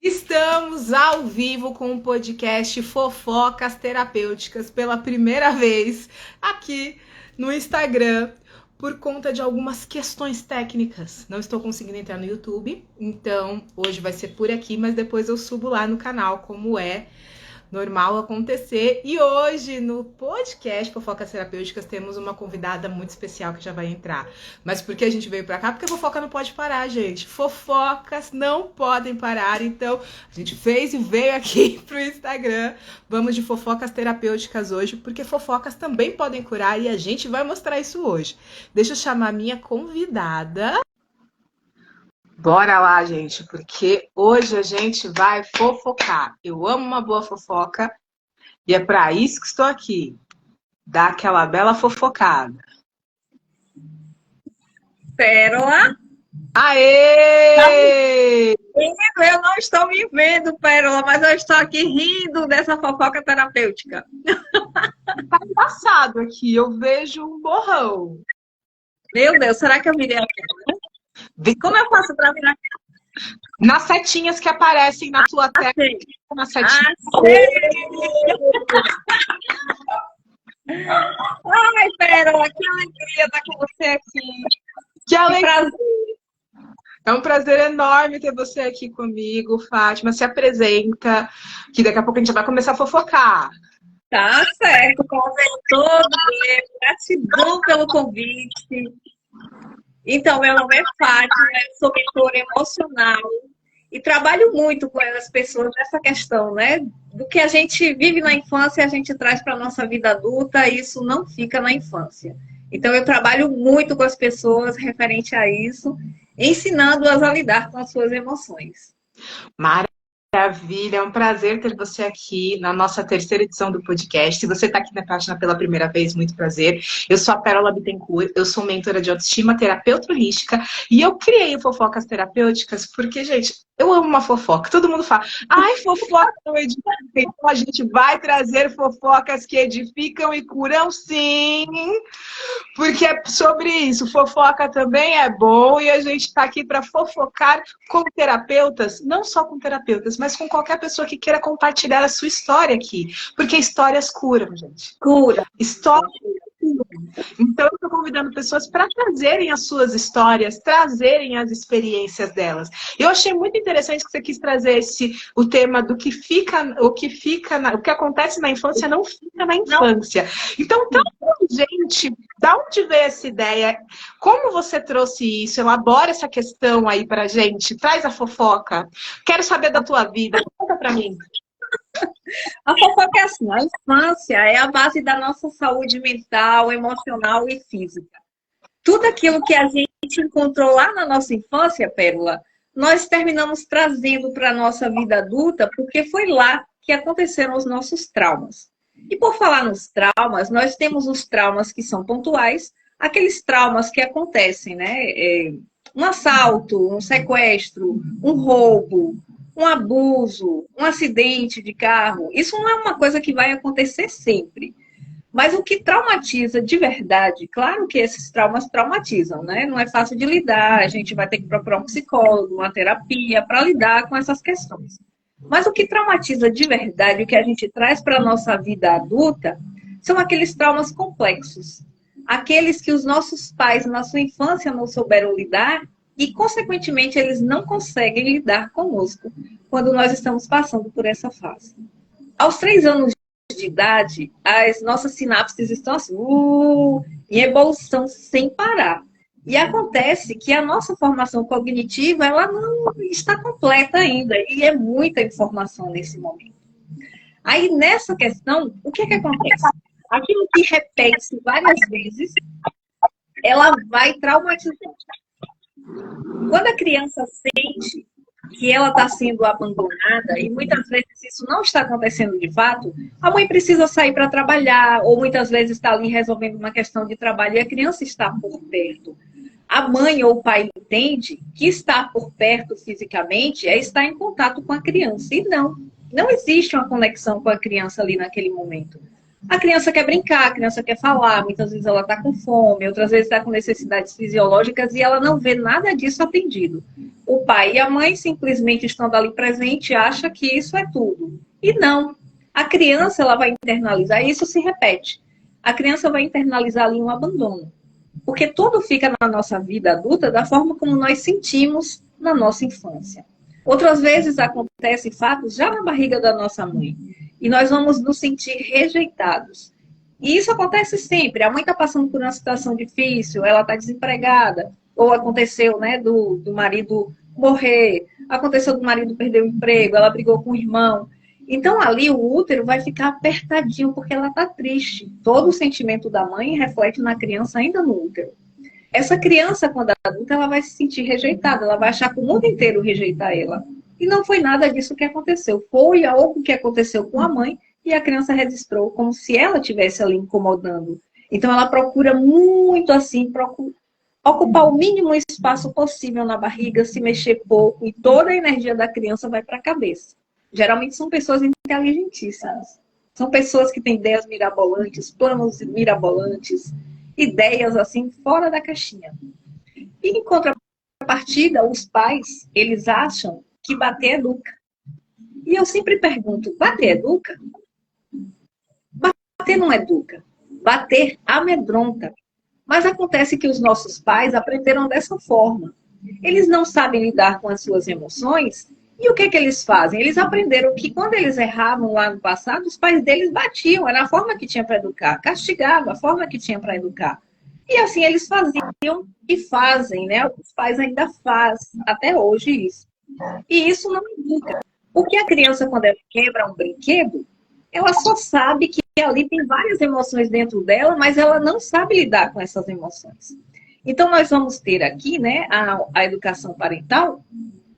Estamos ao vivo com o podcast Fofocas Terapêuticas pela primeira vez aqui no Instagram por conta de algumas questões técnicas. Não estou conseguindo entrar no YouTube, então hoje vai ser por aqui, mas depois eu subo lá no canal, como é normal acontecer. E hoje no podcast Fofocas Terapêuticas temos uma convidada muito especial que já vai entrar. Mas por que a gente veio pra cá? Porque a fofoca não pode parar, gente. Fofocas não podem parar. Então a gente fez e veio aqui pro Instagram. Vamos de fofocas terapêuticas hoje, porque fofocas também podem curar e a gente vai mostrar isso hoje. Deixa eu chamar a minha convidada. Bora lá, gente, porque hoje a gente vai fofocar. Eu amo uma boa fofoca e é para isso que estou aqui. Dar aquela bela fofocada. Pérola? Aê! Eu não estou me vendo, Pérola, mas eu estou aqui rindo dessa fofoca terapêutica. Tá engraçado aqui, eu vejo um borrão. Meu Deus, será que eu virei a câmera? Como eu faço para virar a Nas setinhas que aparecem na sua tela. câmera? Na setinha. Ai, Pérola, que alegria estar com você aqui. Que alegria! Prazer. É um prazer enorme ter você aqui comigo, Fátima. Se apresenta, que daqui a pouco a gente vai começar a fofocar. Tá certo, prazer todo meu. Gratidão pelo convite. Então, meu nome é Fátima, eu sou mentora emocional e trabalho muito com as pessoas nessa questão, né? Do que a gente vive na infância, a gente traz para a nossa vida adulta, e isso não fica na infância. Então, eu trabalho muito com as pessoas referente a isso, ensinando-as a lidar com as suas emoções. Maravilha, é um prazer ter você aqui na nossa terceira edição do podcast. Se você está aqui na página pela primeira vez, muito prazer. Eu sou a Pérola Bittencourt, eu sou mentora de autoestima, terapeuta holística, e eu criei o Fofocas Terapêuticas porque, gente, eu amo uma fofoca. Todo mundo fala, ai, fofoca não edifica. Então a gente vai trazer fofocas que edificam e curam, sim, porque é sobre isso. Fofoca também é bom e a gente está aqui para fofocar com terapeutas, não só com terapeutas, mas com qualquer pessoa que queira compartilhar a sua história aqui. Porque histórias curam, gente. Cura. Histórias curam. Então, eu estou convidando pessoas para trazerem as suas histórias, trazerem as experiências delas. Eu achei muito interessante que você quis trazer o tema do que fica, o que acontece na infância não fica na infância. Então, gente, da onde veio essa ideia? Como você trouxe isso? Elabora essa questão aí pra gente. Traz a fofoca. Quero saber da tua vida. Conta pra mim. A fofoca é assim, a infância é a base da nossa saúde mental, emocional e física. Tudo aquilo que a gente encontrou lá na nossa infância, Pérola, nós terminamos trazendo para a nossa vida adulta, porque foi lá que aconteceram os nossos traumas. E por falar nos traumas, nós temos os traumas que são pontuais, aqueles traumas que acontecem, né? Um assalto, um sequestro, um roubo, um abuso, um acidente de carro. Isso não é uma coisa que vai acontecer sempre. Mas o que traumatiza de verdade, claro que esses traumas traumatizam, né? Não é fácil de lidar, a gente vai ter que procurar um psicólogo, uma terapia para lidar com essas questões. Mas o que traumatiza de verdade, o que a gente traz para a nossa vida adulta, são aqueles traumas complexos. Aqueles que os nossos pais, na sua infância, não souberam lidar e, consequentemente, eles não conseguem lidar conosco quando nós estamos passando por essa fase. Aos 3 anos de idade, as nossas sinapses estão assim, em evolução sem parar. E acontece que a nossa formação cognitiva, ela não está completa ainda, e é muita informação nesse momento. Aí, nessa questão, o que acontece? Aquilo que repete-se várias vezes, ela vai traumatizar. Quando a criança sente que ela está sendo abandonada, e muitas vezes isso não está acontecendo de fato, a mãe precisa sair para trabalhar, ou muitas vezes está ali resolvendo uma questão de trabalho e a criança está por perto. A mãe ou o pai entende que estar por perto fisicamente é estar em contato com a criança. E não existe uma conexão com a criança ali naquele momento. A criança quer brincar, a criança quer falar, muitas vezes ela está com fome, outras vezes está com necessidades fisiológicas e ela não vê nada disso atendido. O pai e a mãe, simplesmente estando ali presente, acha que isso é tudo. E não. A criança ela vai internalizar, e isso se repete. A criança vai internalizar ali um abandono. Porque tudo fica na nossa vida adulta da forma como nós sentimos na nossa infância. Outras vezes acontecem fatos já na barriga da nossa mãe. E nós vamos nos sentir rejeitados. E isso acontece sempre. A mãe está passando por uma situação difícil, ela está desempregada, ou aconteceu, né, do marido morrer, aconteceu do marido perder o emprego, ela brigou com o irmão. Então, ali, o útero vai ficar apertadinho, porque ela está triste. Todo o sentimento da mãe reflete na criança ainda no útero. Essa criança, quando é adulta, ela vai se sentir rejeitada, ela vai achar que o mundo inteiro rejeita ela. E não foi nada disso que aconteceu. Foi algo que aconteceu com a mãe e a criança registrou como se ela estivesse ali incomodando. Então, ela procura muito assim, ocupar o mínimo espaço possível na barriga, se mexer pouco, e toda a energia da criança vai para a cabeça. Geralmente são pessoas inteligentíssimas. São pessoas que têm ideias mirabolantes, planos mirabolantes, ideias assim fora da caixinha. E em contrapartida, os pais, eles acham que bater educa. E eu sempre pergunto, bater educa? Bater não educa. Bater amedronta. Mas acontece que os nossos pais aprenderam dessa forma. Eles não sabem lidar com as suas emoções. E o que eles fazem? Eles aprenderam que quando eles erravam lá no passado, os pais deles batiam. Era a forma que tinha para educar. Castigavam, a forma que tinha para educar. E assim eles faziam e fazem, né? Os pais ainda fazem até hoje isso. E isso não educa. Porque a criança, quando ela quebra um brinquedo, ela só sabe que ali tem várias emoções dentro dela, mas ela não sabe lidar com essas emoções. Então, nós vamos ter aqui, né, a educação parental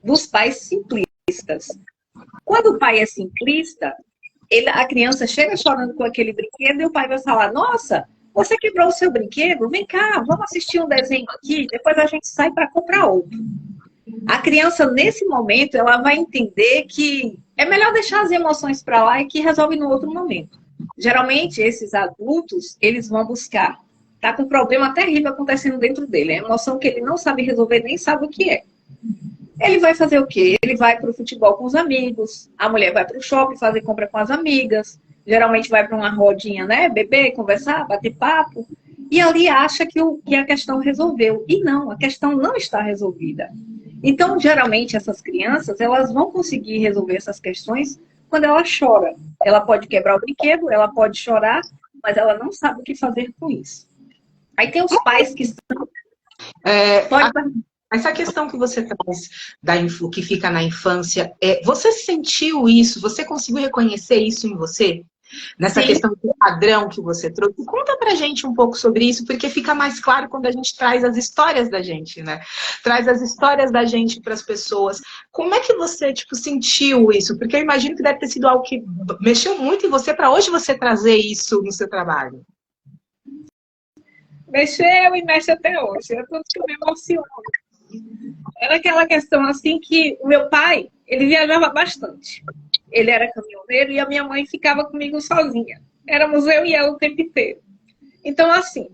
dos pais simplistas. Quando o pai é simplista, a criança chega chorando com aquele brinquedo e o pai vai falar, nossa, você quebrou o seu brinquedo? Vem cá, vamos assistir um desenho aqui, depois a gente sai para comprar outro. A criança, nesse momento, ela vai entender que é melhor deixar as emoções para lá e que resolve no outro momento. Geralmente, esses adultos, eles vão buscar. Tá com um problema terrível acontecendo dentro dele. É emoção que ele não sabe resolver, nem sabe o que é. Ele vai fazer o quê? Ele vai para o futebol com os amigos, a mulher vai para o shopping fazer compra com as amigas, geralmente vai para uma rodinha, né? Beber, conversar, bater papo. E ali acha que a questão resolveu. E não, a questão não está resolvida. Então, geralmente, essas crianças, elas vão conseguir resolver essas questões quando ela chora. Ela pode quebrar o brinquedo, ela pode chorar, mas ela não sabe o que fazer com isso. Aí tem os pais que estão... Essa questão que você traz que fica na infância, você sentiu isso? Você conseguiu reconhecer isso em você? Nessa Sim. questão do padrão que você trouxe. Conta pra gente um pouco sobre isso, porque fica mais claro quando a gente traz as histórias da gente, né? Traz as histórias da gente para as pessoas. Como é que você, sentiu isso? Porque eu imagino que deve ter sido algo que mexeu muito em você para hoje você trazer isso no seu trabalho. Mexeu e mexe até hoje. É tudo que eu me emociono. Era aquela questão assim que o meu pai, ele viajava bastante. Ele era caminhoneiro e a minha mãe ficava comigo sozinha. Éramos eu e ela o tempo inteiro. Então, assim,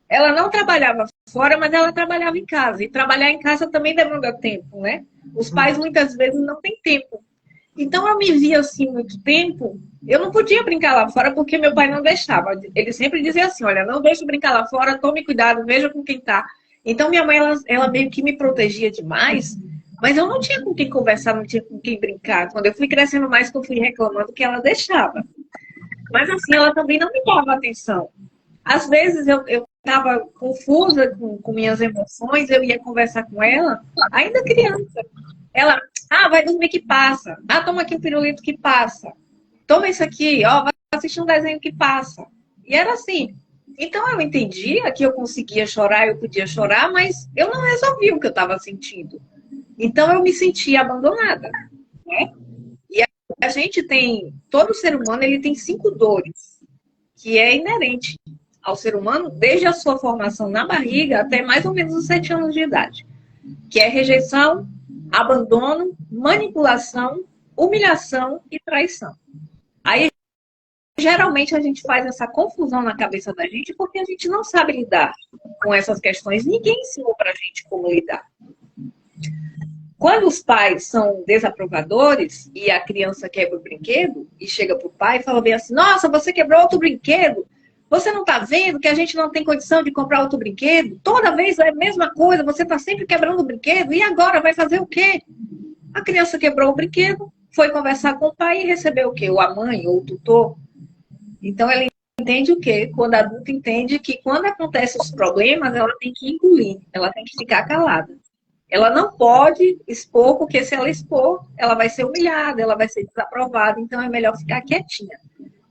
ela não trabalhava fora, mas ela trabalhava em casa. E trabalhar em casa também demanda tempo, né? Os pais muitas vezes não têm tempo. Então, eu me via assim muito tempo. Eu não podia brincar lá fora porque meu pai não deixava. Ele sempre dizia assim, olha, não deixe brincar lá fora, tome cuidado, veja com quem tá. Então, minha mãe, ela meio que me protegia demais, mas eu não tinha com quem conversar, não tinha com quem brincar. Quando eu fui crescendo mais, que eu fui reclamando que ela deixava. Mas, assim, ela também não me dava atenção. Às vezes, eu estava confusa com minhas emoções, eu ia conversar com ela, ainda criança. Ela, vai dormir que passa. Toma aqui um pirulito que passa. Toma isso aqui, vai assistir um desenho que passa. E era assim. Então, eu entendia que eu conseguia chorar, eu podia chorar, mas eu não resolvia o que eu estava sentindo. Então, eu me sentia abandonada, né? E a gente tem... Todo ser humano, ele tem 5 dores, que é inerente ao ser humano, desde a sua formação na barriga até mais ou menos os 7 anos de idade. Que é rejeição, abandono, manipulação, humilhação e traição. Aí geralmente a gente faz essa confusão na cabeça da gente porque a gente não sabe lidar com essas questões. Ninguém ensinou pra gente como lidar. Quando os pais são desaprovadores e a criança quebra o brinquedo e chega pro pai e fala bem assim, nossa, você quebrou outro brinquedo? Você não tá vendo que a gente não tem condição de comprar outro brinquedo? Toda vez é a mesma coisa, você tá sempre quebrando o brinquedo e agora vai fazer o quê? A criança quebrou o brinquedo, foi conversar com o pai e recebeu o quê? Ou a mãe, ou o tutor. Então, ela entende o quê? Quando a adulta entende que quando acontecem os problemas, ela tem que engolir, ela tem que ficar calada. Ela não pode expor, porque se ela expor, ela vai ser humilhada, ela vai ser desaprovada, então é melhor ficar quietinha.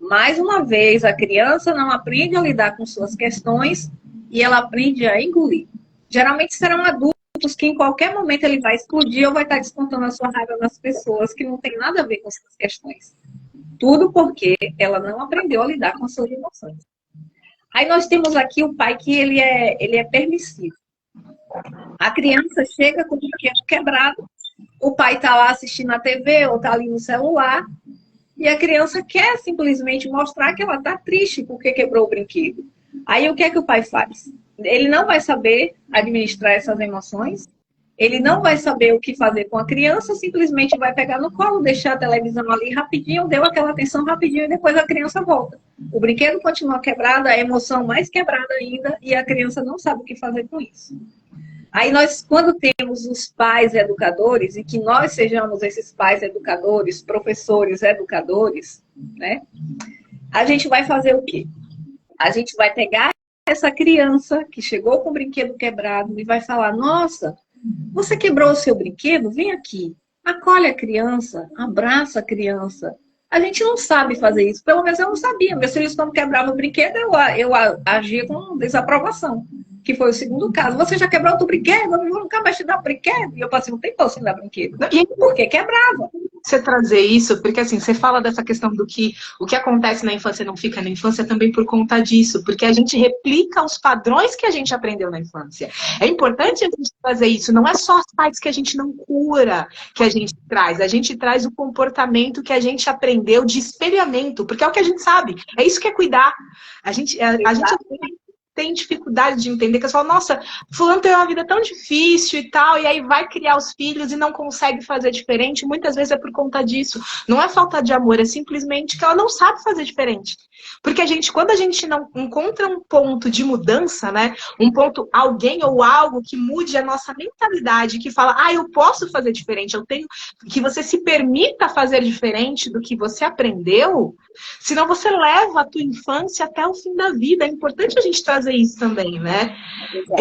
Mais uma vez, a criança não aprende a lidar com suas questões e ela aprende a engolir. Geralmente serão adultos que em qualquer momento ele vai explodir ou vai estar descontando a sua raiva nas pessoas que não tem nada a ver com suas questões. Tudo porque ela não aprendeu a lidar com suas emoções. Aí nós temos aqui o pai que ele é permissivo. A criança chega com o brinquedo quebrado, o pai está lá assistindo a TV ou está ali no celular, e a criança quer simplesmente mostrar que ela está triste porque quebrou o brinquedo. Aí o que é que o pai faz? Ele não vai saber administrar essas emoções, ele não vai saber o que fazer com a criança, simplesmente vai pegar no colo, deixar a televisão ali rapidinho, deu aquela atenção rapidinho e depois a criança volta. O brinquedo continua quebrado, a emoção mais quebrada ainda, e a criança não sabe o que fazer com isso. Aí nós, quando temos os pais educadores, e que nós sejamos esses pais educadores, professores educadores, né? A gente vai fazer o quê? A gente vai pegar essa criança que chegou com o brinquedo quebrado e vai falar, nossa, você quebrou o seu brinquedo? Vem aqui, acolhe a criança, abraça a criança. A gente não sabe fazer isso, pelo menos eu não sabia. Meus filhos, quando quebravam o brinquedo, eu agia com desaprovação. Que foi o segundo caso. Você já quebrou outro brinquedo? Eu nunca mais te dar brinquedo. E eu passei, não tem como você dar brinquedo. E por que quebrava? Você trazer isso, porque assim, você fala dessa questão do que o que acontece na infância não fica na infância também por conta disso, porque a gente replica os padrões que a gente aprendeu na infância. É importante a gente fazer isso, não é só as partes que a gente não cura que a gente traz o comportamento que a gente aprendeu de espelhamento, porque é o que a gente sabe, é isso que é cuidar. A gente tem dificuldade de entender, que eu falo, nossa, fulano tem uma vida tão difícil e tal, e aí vai criar os filhos e não consegue fazer diferente, muitas vezes é por conta disso. Não é falta de amor, é simplesmente que ela não sabe fazer diferente. Porque quando a gente não encontra um ponto de mudança, né, um ponto, alguém ou algo que mude a nossa mentalidade, que fala, eu posso fazer diferente, eu tenho, que você se permita fazer diferente do que você aprendeu, senão você leva a tua infância até o fim da vida. É importante a gente trazer isso também, né?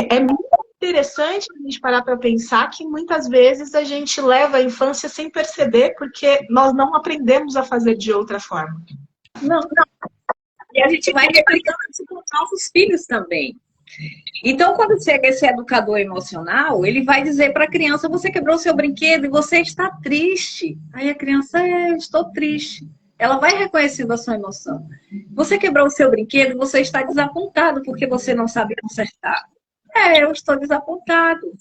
É muito interessante a gente parar para pensar que muitas vezes a gente leva a infância sem perceber, porque nós não aprendemos a fazer de outra forma. Não. E a gente vai replicando isso com os nossos filhos também. Então, quando chega esse educador emocional, ele vai dizer para a criança, você quebrou seu brinquedo e você está triste. Aí a criança, estou triste. Ela vai reconhecendo a sua emoção. Você quebrou o seu brinquedo e você está desapontado porque você não sabe consertar. Eu estou desapontado.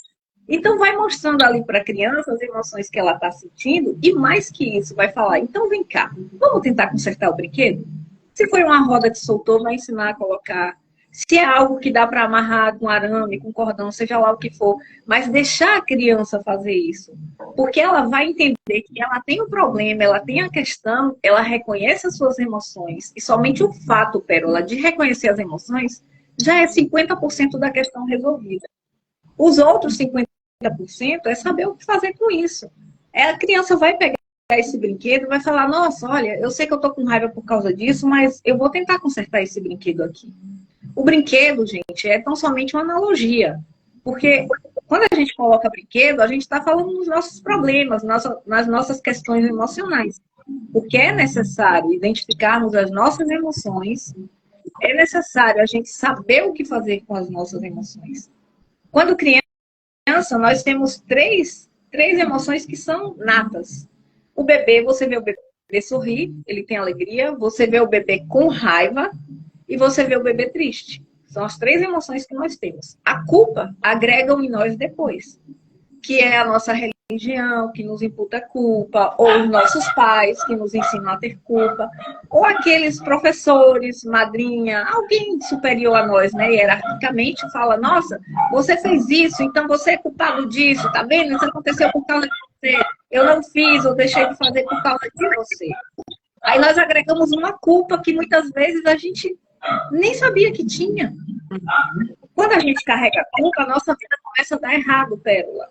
Então, vai mostrando ali para a criança as emoções que ela está sentindo e mais que isso, vai falar, então vem cá, vamos tentar consertar o brinquedo? Se foi uma roda que soltou, vai ensinar a colocar. Se é algo que dá para amarrar com arame, com cordão, seja lá o que for. Mas deixar a criança fazer isso. Porque ela vai entender que ela tem um problema, ela tem a questão, ela reconhece as suas emoções. E somente o fato, Pérola, de reconhecer as emoções, já é 50% da questão resolvida. Os outros 50% é saber o que fazer com isso. A criança vai pegar esse brinquedo, vai falar, nossa, olha, eu sei que eu tô com raiva por causa disso, mas eu vou tentar consertar esse brinquedo aqui. O brinquedo, gente, é tão somente uma analogia. Porque quando a gente coloca brinquedo, a gente está falando dos nossos problemas, nas nossas questões emocionais. Porque é necessário identificarmos as nossas emoções, é necessário a gente saber o que fazer com as nossas emoções. Quando criança, nós temos três emoções que são natas. O bebê, você vê o bebê sorrir, ele tem alegria, você vê o bebê com raiva e você vê o bebê triste. São as 3 emoções que nós temos. A culpa agregam em nós depois, que é a nossa religião que nos imputa culpa, ou os nossos pais que nos ensinam a ter culpa, ou aqueles professores, madrinha, alguém superior a nós, né, hierarquicamente fala, nossa, você fez isso, então você é culpado disso, tá vendo? Isso aconteceu por causa de você, eu não fiz, ou deixei de fazer por causa de você. Aí nós agregamos uma culpa que muitas vezes a gente nem sabia que tinha. Quando a gente carrega a culpa, a nossa vida começa a dar errado, Pérola.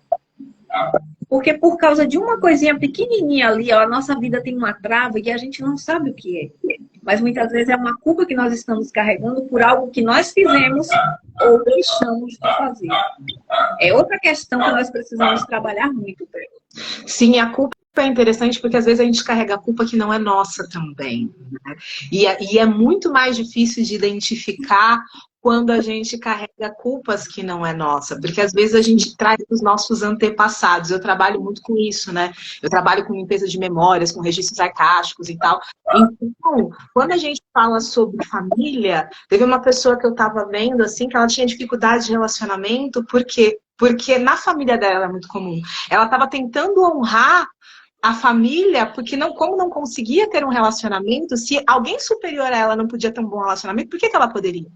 Porque por causa de uma coisinha pequenininha ali, ó, a nossa vida tem uma trava e a gente não sabe o que é. Mas muitas vezes é uma culpa que nós estamos carregando por algo que nós fizemos ou deixamos de fazer. É outra questão que nós precisamos trabalhar muito, Pérola. Sim, a culpa é interessante porque às vezes a gente carrega a culpa que não é nossa também, né? E é muito mais difícil de identificar quando a gente carrega culpas que não é nossa, porque às vezes a gente traz os nossos antepassados. Eu trabalho muito com isso, né? Eu trabalho com limpeza de memórias, com registros arcásticos e tal. Então, quando a gente fala sobre família, teve uma pessoa que eu estava vendo, assim, que ela tinha dificuldade de relacionamento, porque na família dela é muito comum. Ela estava tentando honrar a família, porque como não conseguia ter um relacionamento, se alguém superior a ela não podia ter um bom relacionamento, por que ela poderia?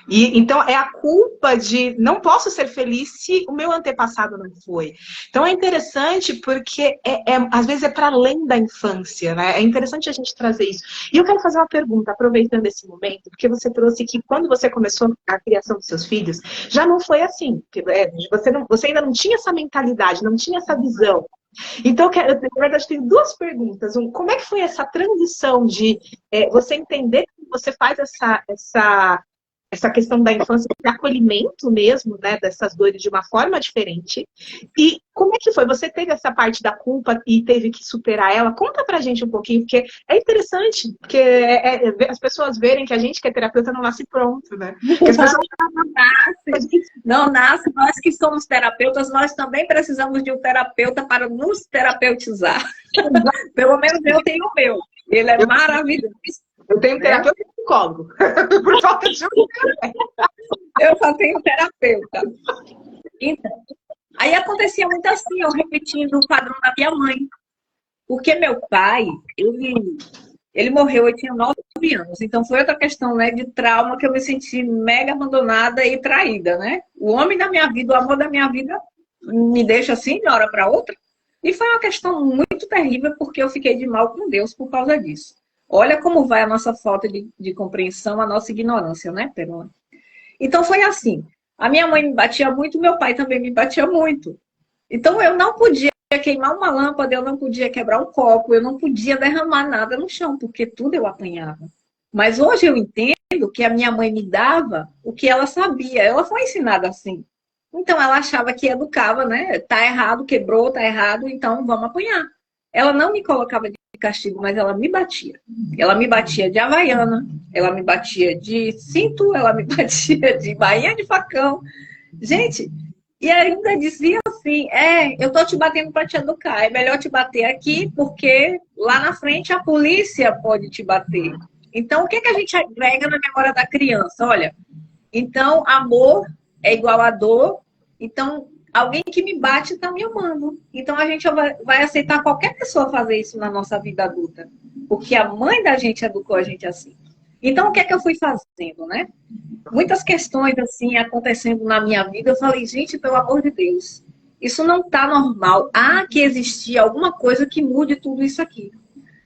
E então é a culpa de não posso ser feliz se o meu antepassado não foi. Então é interessante porque às vezes é para além da infância, né? É interessante a gente trazer isso. E eu quero fazer uma pergunta, aproveitando esse momento, porque você trouxe que quando você começou a criação dos seus filhos, já não foi assim. Você ainda não tinha essa mentalidade, não tinha essa visão. Então, na verdade, tenho duas perguntas. Como é que foi essa transição de você entender que você faz essa questão da infância, de acolhimento mesmo, né, dessas dores de uma forma diferente? E como é que foi? Você teve essa parte da culpa e teve que superar ela? Conta pra gente um pouquinho, porque é interessante, porque as pessoas verem que a gente que é terapeuta não nasce pronto, né? Que as pessoas não nasce. Nós que somos terapeutas, nós também precisamos de um terapeuta para nos terapeutizar. Pelo menos eu tenho o meu. Ele é maravilhoso. Eu tenho terapeuta e psicólogo. Por falta de eu só tenho terapeuta. Então, aí acontecia muito assim, eu repetindo o padrão da minha mãe. Porque meu pai, ele morreu, eu tinha 9 anos. Então foi outra questão, né, de trauma, que eu me senti mega abandonada e traída, né? O homem da minha vida, o amor da minha vida, me deixa assim de uma hora para outra. E foi uma questão muito terrível, porque eu fiquei de mal com Deus por causa disso. Olha como vai a nossa falta de compreensão, a nossa ignorância, né, Perona? Então foi assim. A minha mãe me batia muito, meu pai também me batia muito. Então eu não podia queimar uma lâmpada, eu não podia quebrar um copo, eu não podia derramar nada no chão, porque tudo eu apanhava. Mas hoje eu entendo que a minha mãe me dava o que ela sabia. Ela foi ensinada assim. Então ela achava que educava, né? Tá errado, quebrou, tá errado, então vamos apanhar. Ela não me colocava de castigo, mas ela me batia. Ela me batia de havaiana, ela me batia de cinto, ela me batia de bainha de facão. Gente, e ainda dizia assim, eu tô te batendo para te educar, é melhor te bater aqui, porque lá na frente a polícia pode te bater. Então, o que a gente agrega na memória da criança? Olha, então, amor é igual a dor, então alguém que me bate está me amando. Então a gente vai aceitar qualquer pessoa fazer isso na nossa vida adulta. Porque a mãe da gente educou a gente assim. Então o que eu fui fazendo, né? Muitas questões assim acontecendo na minha vida. Eu falei, gente, pelo amor de Deus, isso não está normal. Há que existir alguma coisa que mude tudo isso aqui.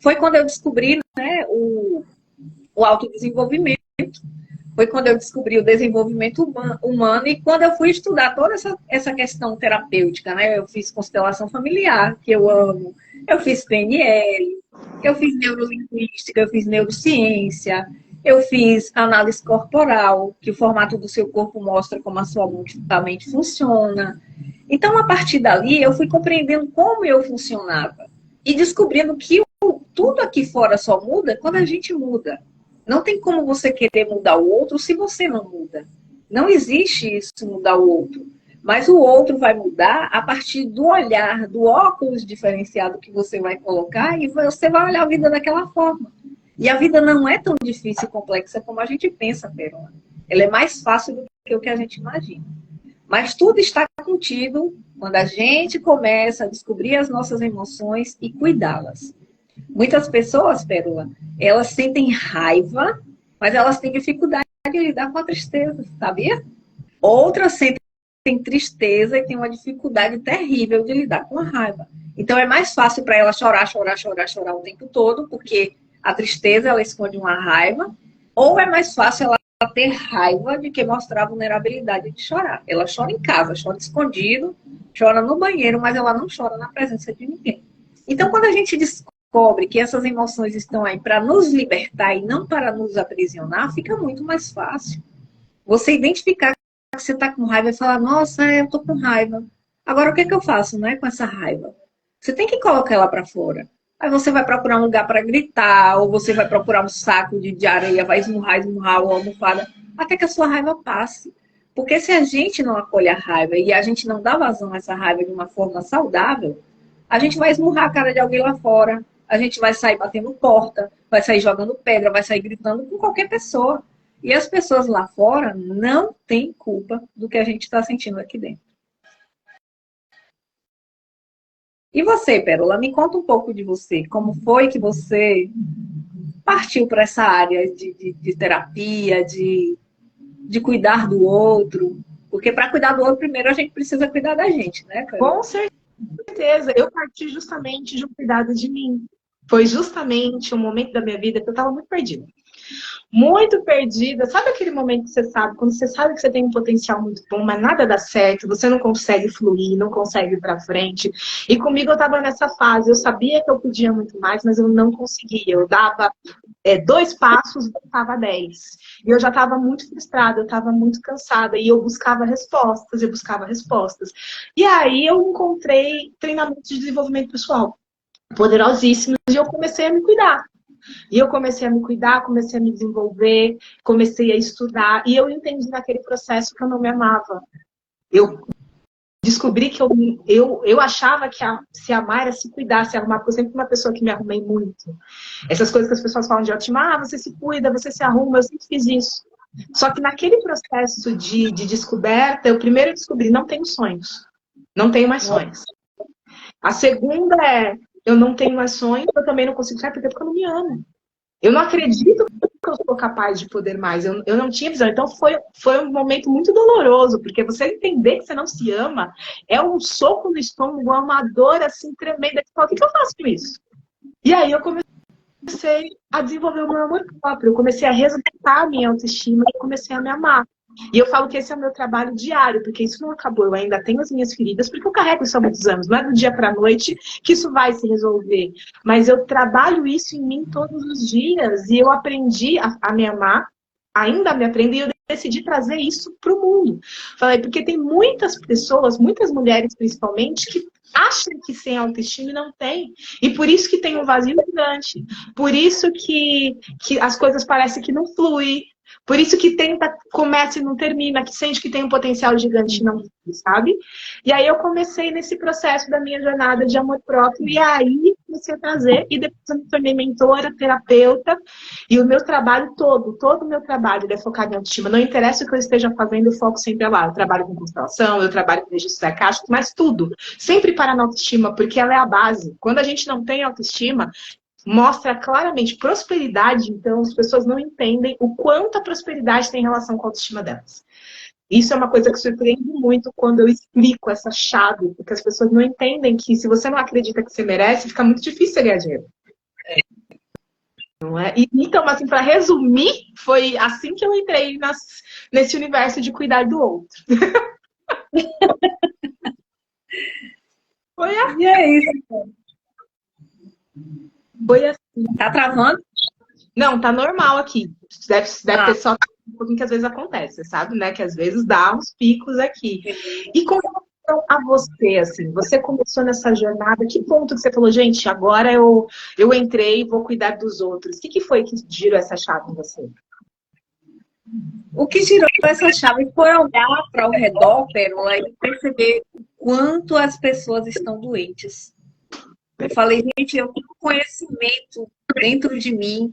Foi quando eu descobri, né, o autodesenvolvimento. Foi quando eu descobri o desenvolvimento humano e quando eu fui estudar toda essa questão terapêutica, né? Eu fiz constelação familiar, que eu amo, eu fiz PNL, eu fiz neurolinguística, eu fiz neurociência, eu fiz análise corporal, que o formato do seu corpo mostra como a sua mente funciona. Então, a partir dali, eu fui compreendendo como eu funcionava e descobrindo que tudo aqui fora só muda quando a gente muda. Não tem como você querer mudar o outro se você não muda. Não existe isso, mudar o outro. Mas o outro vai mudar a partir do olhar, do óculos diferenciado que você vai colocar e você vai olhar a vida daquela forma. E a vida não é tão difícil e complexa como a gente pensa, Perona. Ela é mais fácil do que o que a gente imagina. Mas tudo está contido quando a gente começa a descobrir as nossas emoções e cuidá-las. Muitas pessoas, Pérola, elas sentem raiva, mas elas têm dificuldade de lidar com a tristeza, sabia? Outras sentem tristeza e têm uma dificuldade terrível de lidar com a raiva. Então é mais fácil para ela chorar o tempo todo, porque a tristeza ela esconde uma raiva, ou é mais fácil ela ter raiva de que mostrar a vulnerabilidade de chorar. Ela chora em casa, chora escondido, chora no banheiro, mas ela não chora na presença de ninguém. Então, quando a gente descobre que essas emoções estão aí para nos libertar e não para nos aprisionar, fica muito mais fácil. Você identificar que você está com raiva e falar, nossa, eu estou com raiva. Agora, o que é que eu faço, né, com essa raiva? Você tem que colocar ela para fora. Aí você vai procurar um lugar para gritar, ou você vai procurar um saco de areia, vai esmurrar, ou almofada, até que a sua raiva passe. Porque se a gente não acolhe a raiva e a gente não dá vazão a essa raiva de uma forma saudável, a gente vai esmurrar a cara de alguém lá fora, a gente vai sair batendo porta, vai sair jogando pedra, vai sair gritando com qualquer pessoa. E as pessoas lá fora não têm culpa do que a gente está sentindo aqui dentro. E você, Pérola, me conta um pouco de você. Como foi que você partiu para essa área de terapia, de cuidar do outro? Porque para cuidar do outro, primeiro a gente precisa cuidar da gente, né, Pérola? Com certeza. Eu parti justamente de um cuidado de mim. Foi justamente um momento da minha vida que eu estava muito perdida. Muito perdida. Sabe aquele momento que você sabe, quando você sabe que você tem um potencial muito bom, mas nada dá certo, você não consegue fluir, não consegue ir pra frente. E comigo eu tava nessa fase, eu sabia que eu podia muito mais, mas eu não conseguia. Eu dava 2 passos, voltava 10. E eu já estava muito frustrada, eu estava muito cansada, e eu buscava respostas. E aí eu encontrei treinamentos de desenvolvimento pessoal, poderosíssimos, e eu comecei a me cuidar. E eu comecei a me cuidar, comecei a me desenvolver, comecei a estudar. E eu entendi naquele processo que eu não me amava. Eu descobri que eu achava que se amar era se cuidar, se arrumar. Porque eu sempre fui uma pessoa que me arrumei muito. Essas coisas que as pessoas falam de autoestima, você se cuida, você se arruma. Eu sempre fiz isso. Só que naquele processo de descoberta, eu primeiro descobri, não tenho sonhos. Não tenho mais sonhos. A segunda eu não tenho mais sonhos, eu também não consigo sair porque eu não me amo. Eu não acredito que eu sou capaz de poder mais. Eu não tinha visão. Então foi um momento muito doloroso, porque você entender que você não se ama é um soco no estômago, é uma dor assim tremenda. Você fala, o que eu faço com isso? E aí eu comecei a desenvolver o meu amor próprio. Eu comecei a resgatar a minha autoestima e comecei a me amar. E eu falo que esse é o meu trabalho diário, porque isso não acabou. Eu ainda tenho as minhas feridas, porque eu carrego isso há muitos anos. Não é do dia para a noite que isso vai se resolver. Mas eu trabalho isso em mim todos os dias. E eu aprendi a me amar, ainda me aprendo, e eu decidi trazer isso para o mundo. Falei, porque tem muitas pessoas, muitas mulheres principalmente, que acham que sem autoestima não tem. E por isso que tem um vazio gigante. Por isso que as coisas parecem que não fluem. Por isso que começa e não termina, que sente que tem um potencial gigante e não, sabe? E aí eu comecei nesse processo da minha jornada de amor próprio, e aí comecei a trazer, e depois eu me tornei mentora, terapeuta, e o meu trabalho todo o meu trabalho é focado em autoestima. Não interessa o que eu esteja fazendo, o foco sempre é lá. Eu trabalho com constelação, eu trabalho com registro akáshico, mas tudo. Sempre para na autoestima, porque ela é a base. Quando a gente não tem autoestima, mostra claramente prosperidade, então as pessoas não entendem o quanto a prosperidade tem relação com a autoestima delas. Isso é uma coisa que surpreende muito quando eu explico essa chave, porque as pessoas não entendem que se você não acredita que você merece, fica muito difícil ganhar dinheiro. Não é? Então, assim, para resumir, foi assim que eu entrei nesse universo de cuidar do outro. Foi assim. E é isso. Foi assim. Tá travando? Não, tá normal aqui. Deve ter só um pouquinho que às vezes acontece, sabe, né? Que às vezes dá uns picos aqui. E com relação a você, assim, você começou nessa jornada, que ponto que você falou, gente, agora eu entrei e vou cuidar dos outros? O que foi que girou essa chave em você? O que girou essa chave foi olhar para o redor, Pérola, e perceber o quanto as pessoas estão doentes. Eu falei, gente, eu tenho conhecimento dentro de mim,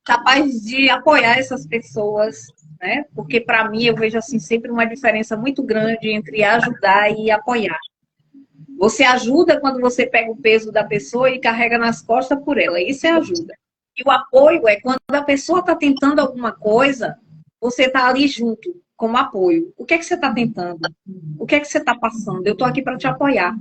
capaz de apoiar essas pessoas, né? Porque para mim eu vejo assim sempre uma diferença muito grande entre ajudar e apoiar. Você ajuda quando você pega o peso da pessoa e carrega nas costas por ela. Isso é ajuda. E o apoio é quando a pessoa está tentando alguma coisa, você está ali junto, como apoio. O que é que você está tentando? O que é que você está passando? Eu estou aqui para te apoiar.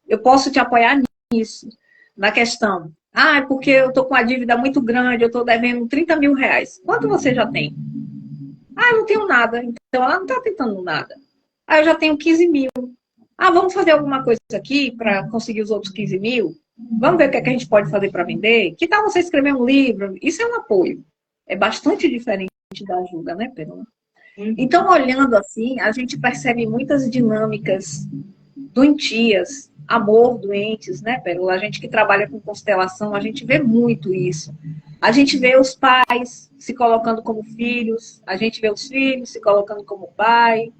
Eu posso te apoiar nisso, na questão. Ah, é porque eu estou com uma dívida muito grande, eu estou devendo 30 mil reais. Quanto você já tem? Ah, eu não tenho nada. Então, ela não está tentando nada. Ah, eu já tenho 15 mil. Ah, vamos fazer alguma coisa aqui para conseguir os outros 15 mil? Vamos ver o que é que a gente pode fazer para vender? Que tal você escrever um livro? Isso é um apoio. É bastante diferente da ajuda, né, Pedro? Então, olhando assim, a gente percebe muitas dinâmicas doentias, amor doentes, né, Pérola? A gente que trabalha com constelação, a gente vê muito isso. A gente vê os pais se colocando como filhos, a gente vê os filhos se colocando como pai,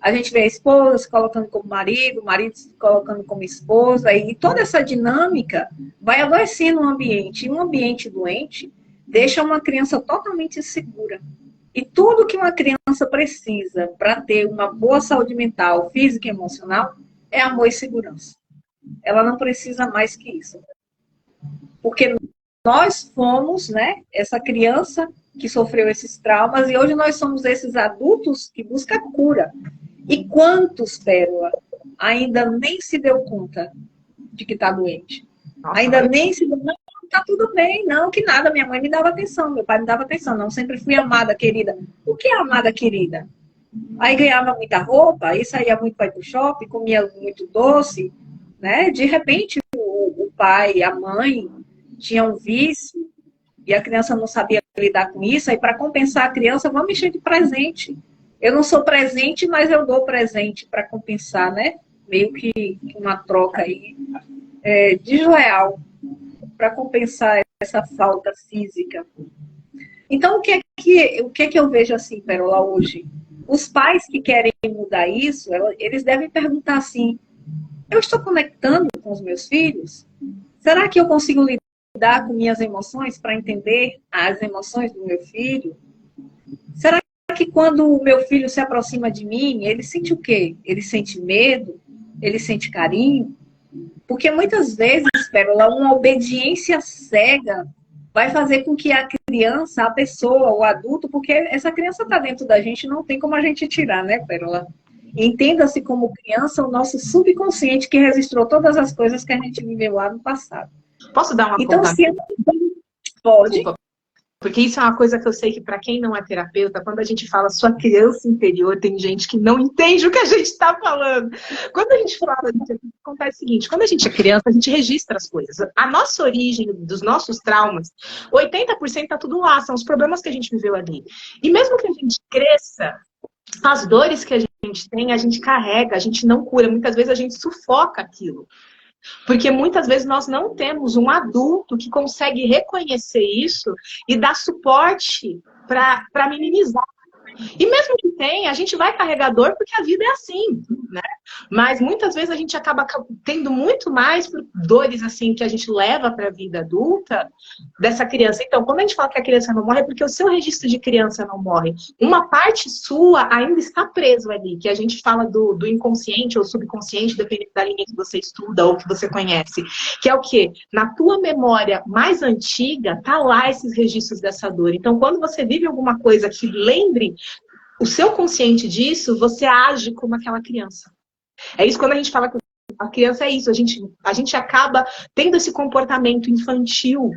a gente vê a esposa se colocando como marido, o marido se colocando como esposa, e toda essa dinâmica vai adoecendo o ambiente. E um ambiente doente deixa uma criança totalmente insegura. E tudo que uma criança precisa para ter uma boa saúde mental, física e emocional é amor e segurança. Ela não precisa mais que isso. Porque nós fomos, né, essa criança que sofreu esses traumas e hoje nós somos esses adultos que buscam cura. E quantos, Pérola, ainda nem se deu conta de que está doente? Nossa, Ainda nem se deu conta. Tá tudo bem, não, que nada, minha mãe me dava atenção, meu pai me dava atenção, não, sempre fui amada, querida. O que é amada, querida? Aí ganhava muita roupa, aí saía muito para ir pro shopping, comia muito doce, né? De repente o pai, a mãe tinham um vício e a criança não sabia lidar com isso, aí para compensar a criança, vamos mexer de presente. Eu não sou presente, mas eu dou presente para compensar, né? Meio que uma troca aí desleal para compensar essa falta física. Então, o que é que eu vejo assim, Pérola, hoje? Os pais que querem mudar isso, eles devem perguntar assim, eu estou conectando com os meus filhos? Será que eu consigo lidar com minhas emoções para entender as emoções do meu filho? Será que quando o meu filho se aproxima de mim, ele sente o quê? Ele sente medo? Ele sente carinho? Porque muitas vezes, Pérola, uma obediência cega vai fazer com que a criança, a pessoa, o adulto, porque essa criança está dentro da gente, não tem como a gente tirar, né, Pérola? Entenda-se como criança o nosso subconsciente que registrou todas as coisas que a gente viveu lá no passado. Posso dar uma Então, conta? se pode. Desculpa. Porque isso é uma coisa que eu sei que para quem não é terapeuta, quando a gente fala sua criança interior, tem gente que não entende o que a gente está falando. Quando a gente fala, acontece o seguinte, quando a gente é criança, a gente registra as coisas. A nossa origem dos nossos traumas, 80% está tudo lá, são os problemas que a gente viveu ali. E mesmo que a gente cresça, as dores que a gente tem, a gente carrega, a gente não cura. Muitas vezes a gente sufoca aquilo. Porque muitas vezes nós não temos um adulto que consegue reconhecer isso e dar suporte para minimizar. E mesmo que tenha, a gente vai carregar dor porque a vida é assim, né? Mas muitas vezes a gente acaba tendo muito mais por dores assim que a gente leva para a vida adulta dessa criança. Então, quando a gente fala que a criança não morre, é porque o seu registro de criança não morre. Uma parte sua ainda está preso ali, que a gente fala do inconsciente ou subconsciente, dependendo da linha que você estuda ou que você conhece. Que é o quê? Na tua memória mais antiga, tá lá esses registros dessa dor. Então, quando você vive alguma coisa que lembre o seu consciente disso, você age como aquela criança. É isso quando a gente fala que a criança é isso. A gente acaba tendo esse comportamento infantil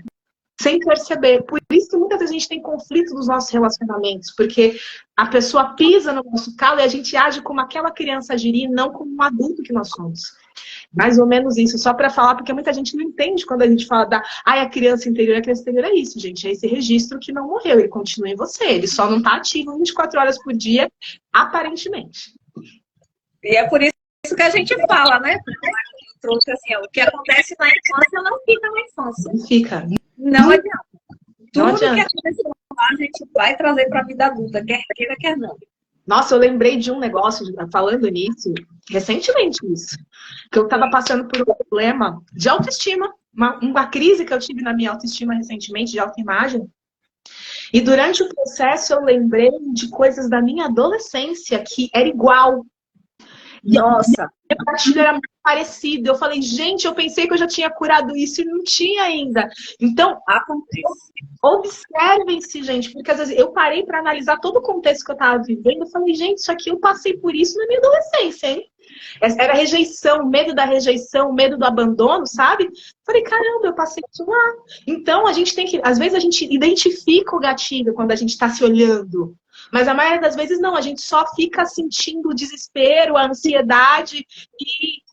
sem perceber. Por isso que muitas vezes a gente tem conflito nos nossos relacionamentos, porque a pessoa pisa no nosso calo e a gente age como aquela criança agiria, não como um adulto que nós somos. Mais ou menos isso, só para falar, porque muita gente não entende quando a gente fala a criança interior. A criança interior é isso, gente, é esse registro que não morreu, ele continua em você, ele só não está ativo 24 horas por dia, aparentemente. E é por isso que a gente fala, né? Eu trouxe assim, o que acontece na infância não fica na infância. Não fica. Não adianta. Não Tudo adianta. que aconteceu lá, a gente vai trazer para a vida adulta, quer queira, quer não. Nossa, eu lembrei de um negócio, falando nisso, recentemente isso, que eu estava passando por um problema de autoestima, uma crise que eu tive na minha autoestima recentemente, de autoimagem. E durante o processo eu lembrei de coisas da minha adolescência que era igual. E a Nossa, minha gatilho era muito parecido. Eu falei, gente, eu pensei que eu já tinha curado isso e não tinha ainda. Então, acontece. observem-se, gente, porque às vezes eu parei para analisar todo o contexto que eu estava vivendo. Eu falei, gente, isso aqui eu passei por isso na minha adolescência, hein? Era rejeição, medo da rejeição, medo do abandono, sabe? Falei, caramba, eu passei isso lá. Então, a gente tem que... Às vezes a gente identifica o gatilho quando a gente está se olhando. Mas a maioria das vezes não, a gente só fica sentindo o desespero, a ansiedade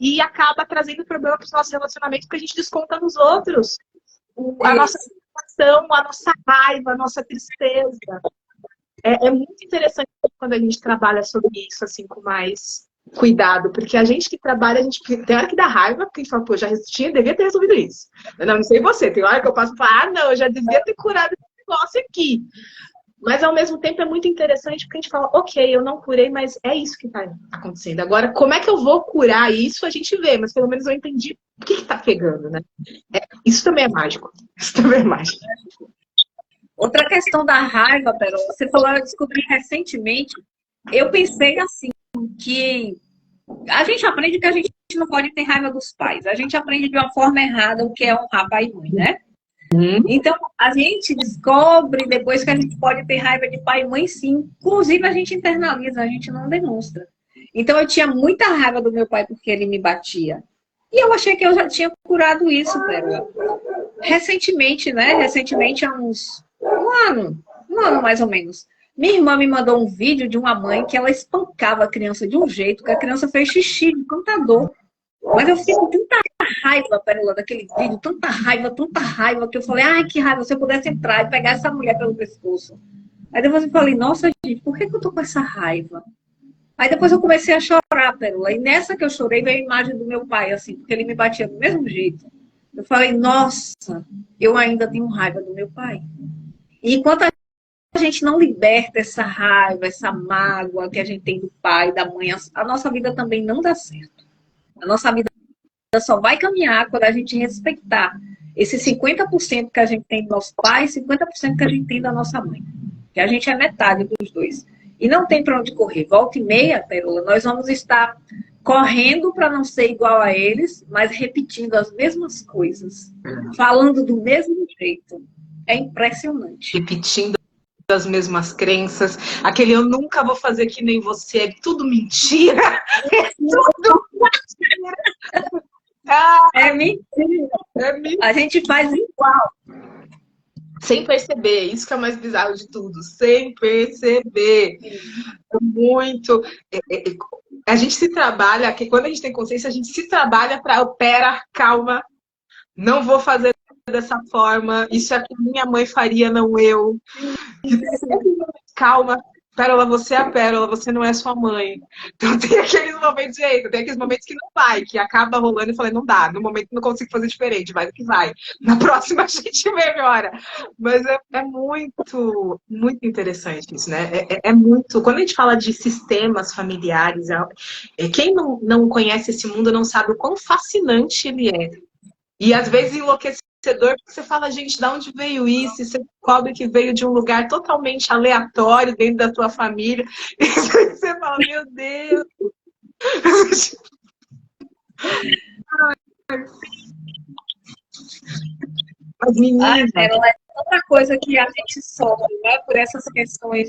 e acaba trazendo problema para os nossos relacionamentos porque a gente desconta nos outros. A nossa frustração, a nossa raiva, a nossa tristeza. É muito interessante quando a gente trabalha sobre isso assim com mais cuidado, porque a gente que trabalha, a gente tem hora que dá raiva, porque a gente fala, pô, devia ter resolvido isso. Não sei você, tem hora que eu passo e falo, não, eu já devia ter curado esse negócio aqui. Mas, ao mesmo tempo, é muito interessante porque a gente fala, ok, eu não curei, mas é isso que está acontecendo. Agora, como é que eu vou curar isso, a gente vê, mas pelo menos eu entendi o que está pegando, né? Isso também é mágico. Isso também é mágico. Outra questão da raiva, Perol, você falou, eu descobri recentemente, eu pensei assim, que a gente aprende que a gente não pode ter raiva dos pais. A gente aprende de uma forma errada o que é honrar pai e mãe, né? Então, a gente descobre depois que a gente pode ter raiva de pai e mãe, sim. Inclusive, a gente internaliza, a gente não demonstra. Então, eu tinha muita raiva do meu pai porque ele me batia. E eu achei que eu já tinha curado isso, Pérola. Recentemente, né? Recentemente, há um ano mais ou menos. Minha irmã me mandou um vídeo de uma mãe que ela espancava a criança de um jeito que a criança fez xixi no computador. Mas eu fiquei com tanta raiva, Pérola, daquele vídeo, tanta raiva, que eu falei, ai, que raiva, se eu pudesse entrar e pegar essa mulher pelo pescoço. Aí depois eu falei, nossa, gente, por que eu tô com essa raiva? Aí depois eu comecei a chorar, Pérola, e nessa que eu chorei veio a imagem do meu pai, assim, porque ele me batia do mesmo jeito. Eu falei, nossa, eu ainda tenho raiva do meu pai. E enquanto a gente não liberta essa raiva, essa mágoa que a gente tem do pai, da mãe, a nossa vida também não dá certo. A nossa vida só vai caminhar quando a gente respeitar esse 50% que a gente tem do nosso pai e 50% que a gente tem da nossa mãe. Que a gente é metade dos dois. E não tem para onde correr. Volta e meia, Pérola, nós vamos estar correndo para não ser igual a eles, mas repetindo as mesmas coisas. Falando do mesmo jeito. É impressionante. Repetindo as mesmas crenças. Aquele eu nunca vou fazer que nem você. É tudo mentira. É tudo mentira. É mentira. A gente faz igual. Sem perceber. Isso que é o mais bizarro de tudo. Sem perceber. Muito. A gente se trabalha, que quando a gente tem consciência, a gente se trabalha para, pera, calma, não vou fazer dessa forma, isso é o que minha mãe faria, não eu. Calma, Pérola, você é a Pérola, você não é sua mãe. Então tem aqueles momentos, gente, tem aqueles momentos que não vai, que acaba rolando e falei, não dá, no momento não consigo fazer diferente, vai o que vai. Na próxima a gente melhora. Mas é muito, muito interessante isso, né? É muito. Quando a gente fala de sistemas familiares, quem não conhece esse mundo não sabe o quão fascinante ele é. E às vezes enlouquecedor, porque você fala, gente, de onde veio isso? E você descobre que veio de um lugar totalmente aleatório dentro da tua família. E você fala, meu Deus! As meninas. É outra coisa que a gente sofre, né? Por essas questões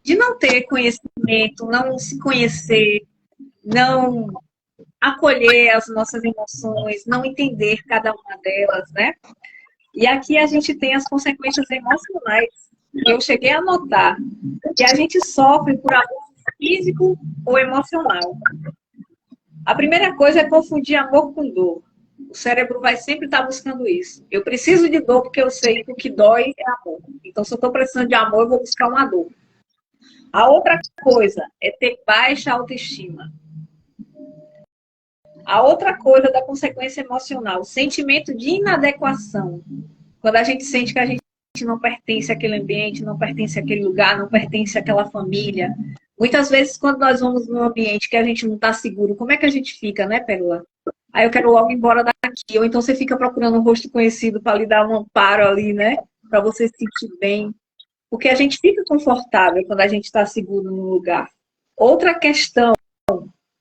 de não ter conhecimento, não se conhecer, não acolher as nossas emoções, não entender cada uma delas, né? E aqui a gente tem as consequências emocionais. Eu cheguei a notar que a gente sofre por abuso físico ou emocional. A primeira coisa é confundir amor com dor. O cérebro vai sempre estar buscando isso. Eu preciso de dor porque eu sei que o que dói é amor. Então, se eu estou precisando de amor, eu vou buscar uma dor. A outra coisa é ter baixa autoestima. A outra coisa da consequência emocional, o sentimento de inadequação. Quando a gente sente que a gente não pertence àquele ambiente, não pertence àquele lugar, não pertence àquela família. Muitas vezes, quando nós vamos num ambiente que a gente não está seguro, como é que a gente fica, né, Pérola? Aí eu quero logo ir embora daqui. Ou então você fica procurando um rosto conhecido para lhe dar um amparo ali, né? Para você se sentir bem. porque a gente fica confortável quando a gente está seguro no lugar. Outra questão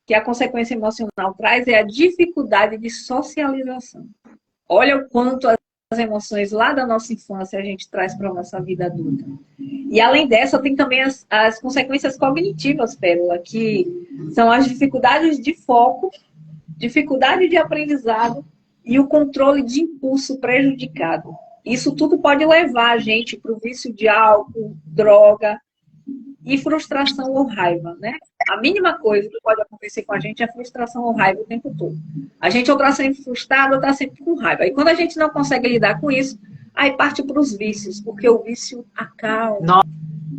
que a consequência emocional traz é a dificuldade de socialização. Olha o quanto as emoções lá da nossa infância a gente traz para a nossa vida adulta. E além dessa, tem também as consequências cognitivas, Pérola, que são as dificuldades de foco, dificuldade de aprendizado e o controle de impulso prejudicado. Isso tudo pode levar a gente para o vício de álcool, droga e frustração ou raiva, né? A mínima coisa que pode acontecer com a gente é frustração ou raiva o tempo todo. A gente ou está sempre frustrado ou está sempre com raiva. E quando a gente não consegue lidar com isso, aí parte para os vícios, porque o vício acalma.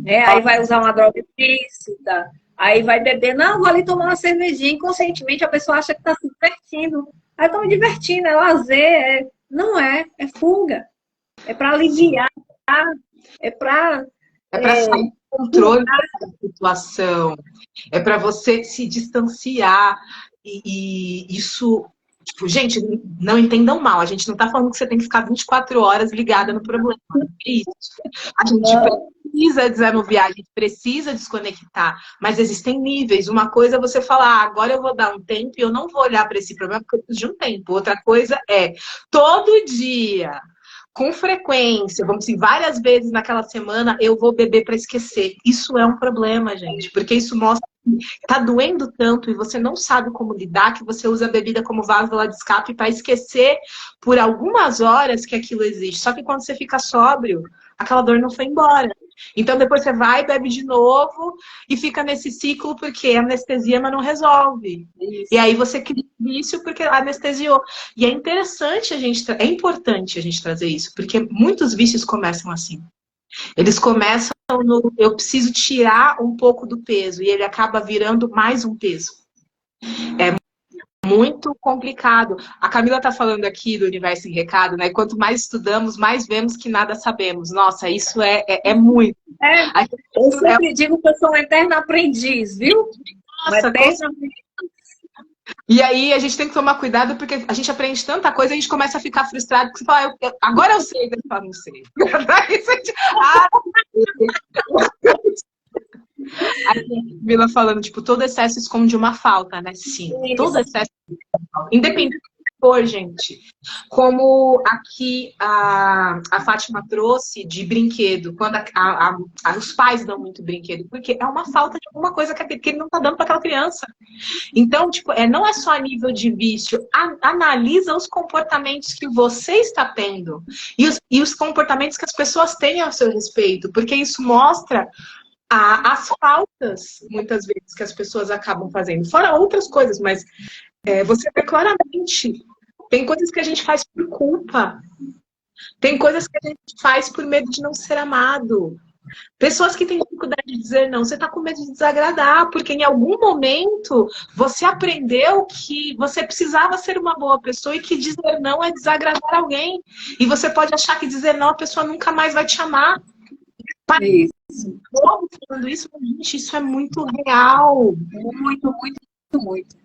Né? Aí vai usar uma droga ilícita, aí vai beber. Não, vou ali tomar uma cervejinha. Inconscientemente a pessoa acha que está se divertindo. Aí estão me divertindo, é lazer. Não é fuga. É para aliviar, é para... É para sair do controle da situação. É para você se distanciar. E isso... Tipo, gente, não entendam mal. A gente não está falando que você tem que ficar 24 horas ligada no problema. Não é isso. A gente precisa desanuviar, a gente precisa desconectar. Mas existem níveis. Uma coisa é você falar, agora eu vou dar um tempo e eu não vou olhar para esse problema porque eu preciso de um tempo. Outra coisa é, todo dia... com frequência, vamos dizer, várias vezes naquela semana, eu vou beber para esquecer. Isso é um problema, gente, porque isso mostra que tá doendo tanto e você não sabe como lidar, que você usa a bebida como válvula de escape para esquecer por algumas horas que aquilo existe. Só que quando você fica sóbrio, aquela dor não foi embora. Então depois você vai, bebe de novo e fica nesse ciclo porque anestesia, mas não resolve. Isso. E aí você cria vício porque anestesiou. E é interessante é importante a gente trazer isso, porque muitos vícios começam assim. Eles começam no eu preciso tirar um pouco do peso e ele acaba virando mais um peso. É muito complicado. A Camila está falando aqui do Universo em Recado, né? Quanto mais estudamos, mais vemos que nada sabemos. Nossa, isso é muito. Eu sempre digo que eu sou um eterno aprendiz, viu? Nossa, e aí a gente tem que tomar cuidado porque a gente aprende tanta coisa e a gente começa a ficar frustrado porque você fala, agora eu sei, você fala, não sei. A Camila falando, tipo, todo excesso esconde uma falta, né? Sim, isso. Todo excesso esconde uma falta. Independente do que for, gente. Como aqui a Fátima trouxe de brinquedo, quando os pais dão muito brinquedo, porque é uma falta de alguma coisa que ele não tá dando para aquela criança. Então, tipo, não é só a nível de vício, analisa os comportamentos que você está tendo e os comportamentos que as pessoas têm ao seu respeito, porque isso mostra as faltas, muitas vezes, que as pessoas acabam fazendo. Fora outras coisas, mas você vê claramente. Tem coisas que a gente faz por culpa. Tem coisas que a gente faz por medo de não ser amado. Pessoas que têm dificuldade de dizer não, você está com medo de desagradar, porque em algum momento você aprendeu que você precisava ser uma boa pessoa e que dizer não é desagradar alguém. E você pode achar que dizer não, a pessoa nunca mais vai te amar. Isso. Falando isso, gente, isso é muito real. Muito, muito, muito.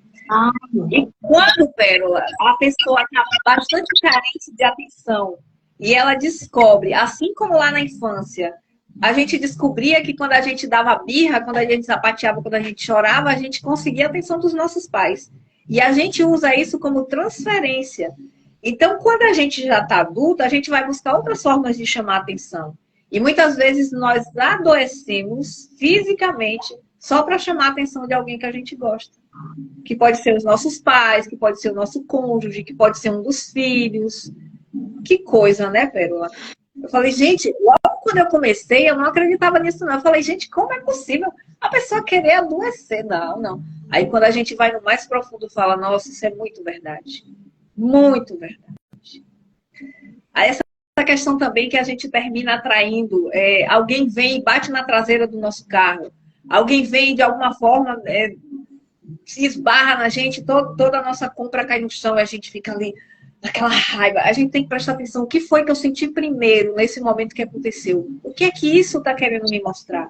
E quando, Pérola, a pessoa está bastante carente de atenção e ela descobre, assim como lá na infância, a gente descobria que quando a gente dava birra, quando a gente sapateava, quando a gente chorava, a gente conseguia a atenção dos nossos pais. E a gente usa isso como transferência. Então, quando a gente já está adulto, a gente vai buscar outras formas de chamar a atenção. E muitas vezes nós adoecemos fisicamente só para chamar a atenção de alguém que a gente gosta. Que pode ser os nossos pais, que pode ser o nosso cônjuge, que pode ser um dos filhos. Que coisa, né, Pérola? Eu falei, gente, logo quando eu comecei, eu não acreditava nisso, não. Eu falei, gente, como é possível a pessoa querer adoecer? Não, não. Aí quando a gente vai no mais profundo, fala, nossa, isso é muito verdade. Muito verdade. Aí essa questão também que a gente termina atraindo, alguém vem e bate na traseira do nosso carro, alguém vem de alguma forma, se esbarra na gente, toda a nossa compra cai no chão e a gente fica ali naquela raiva. A gente tem que prestar atenção, o que foi que eu senti primeiro nesse momento que aconteceu? O que é que isso está querendo me mostrar?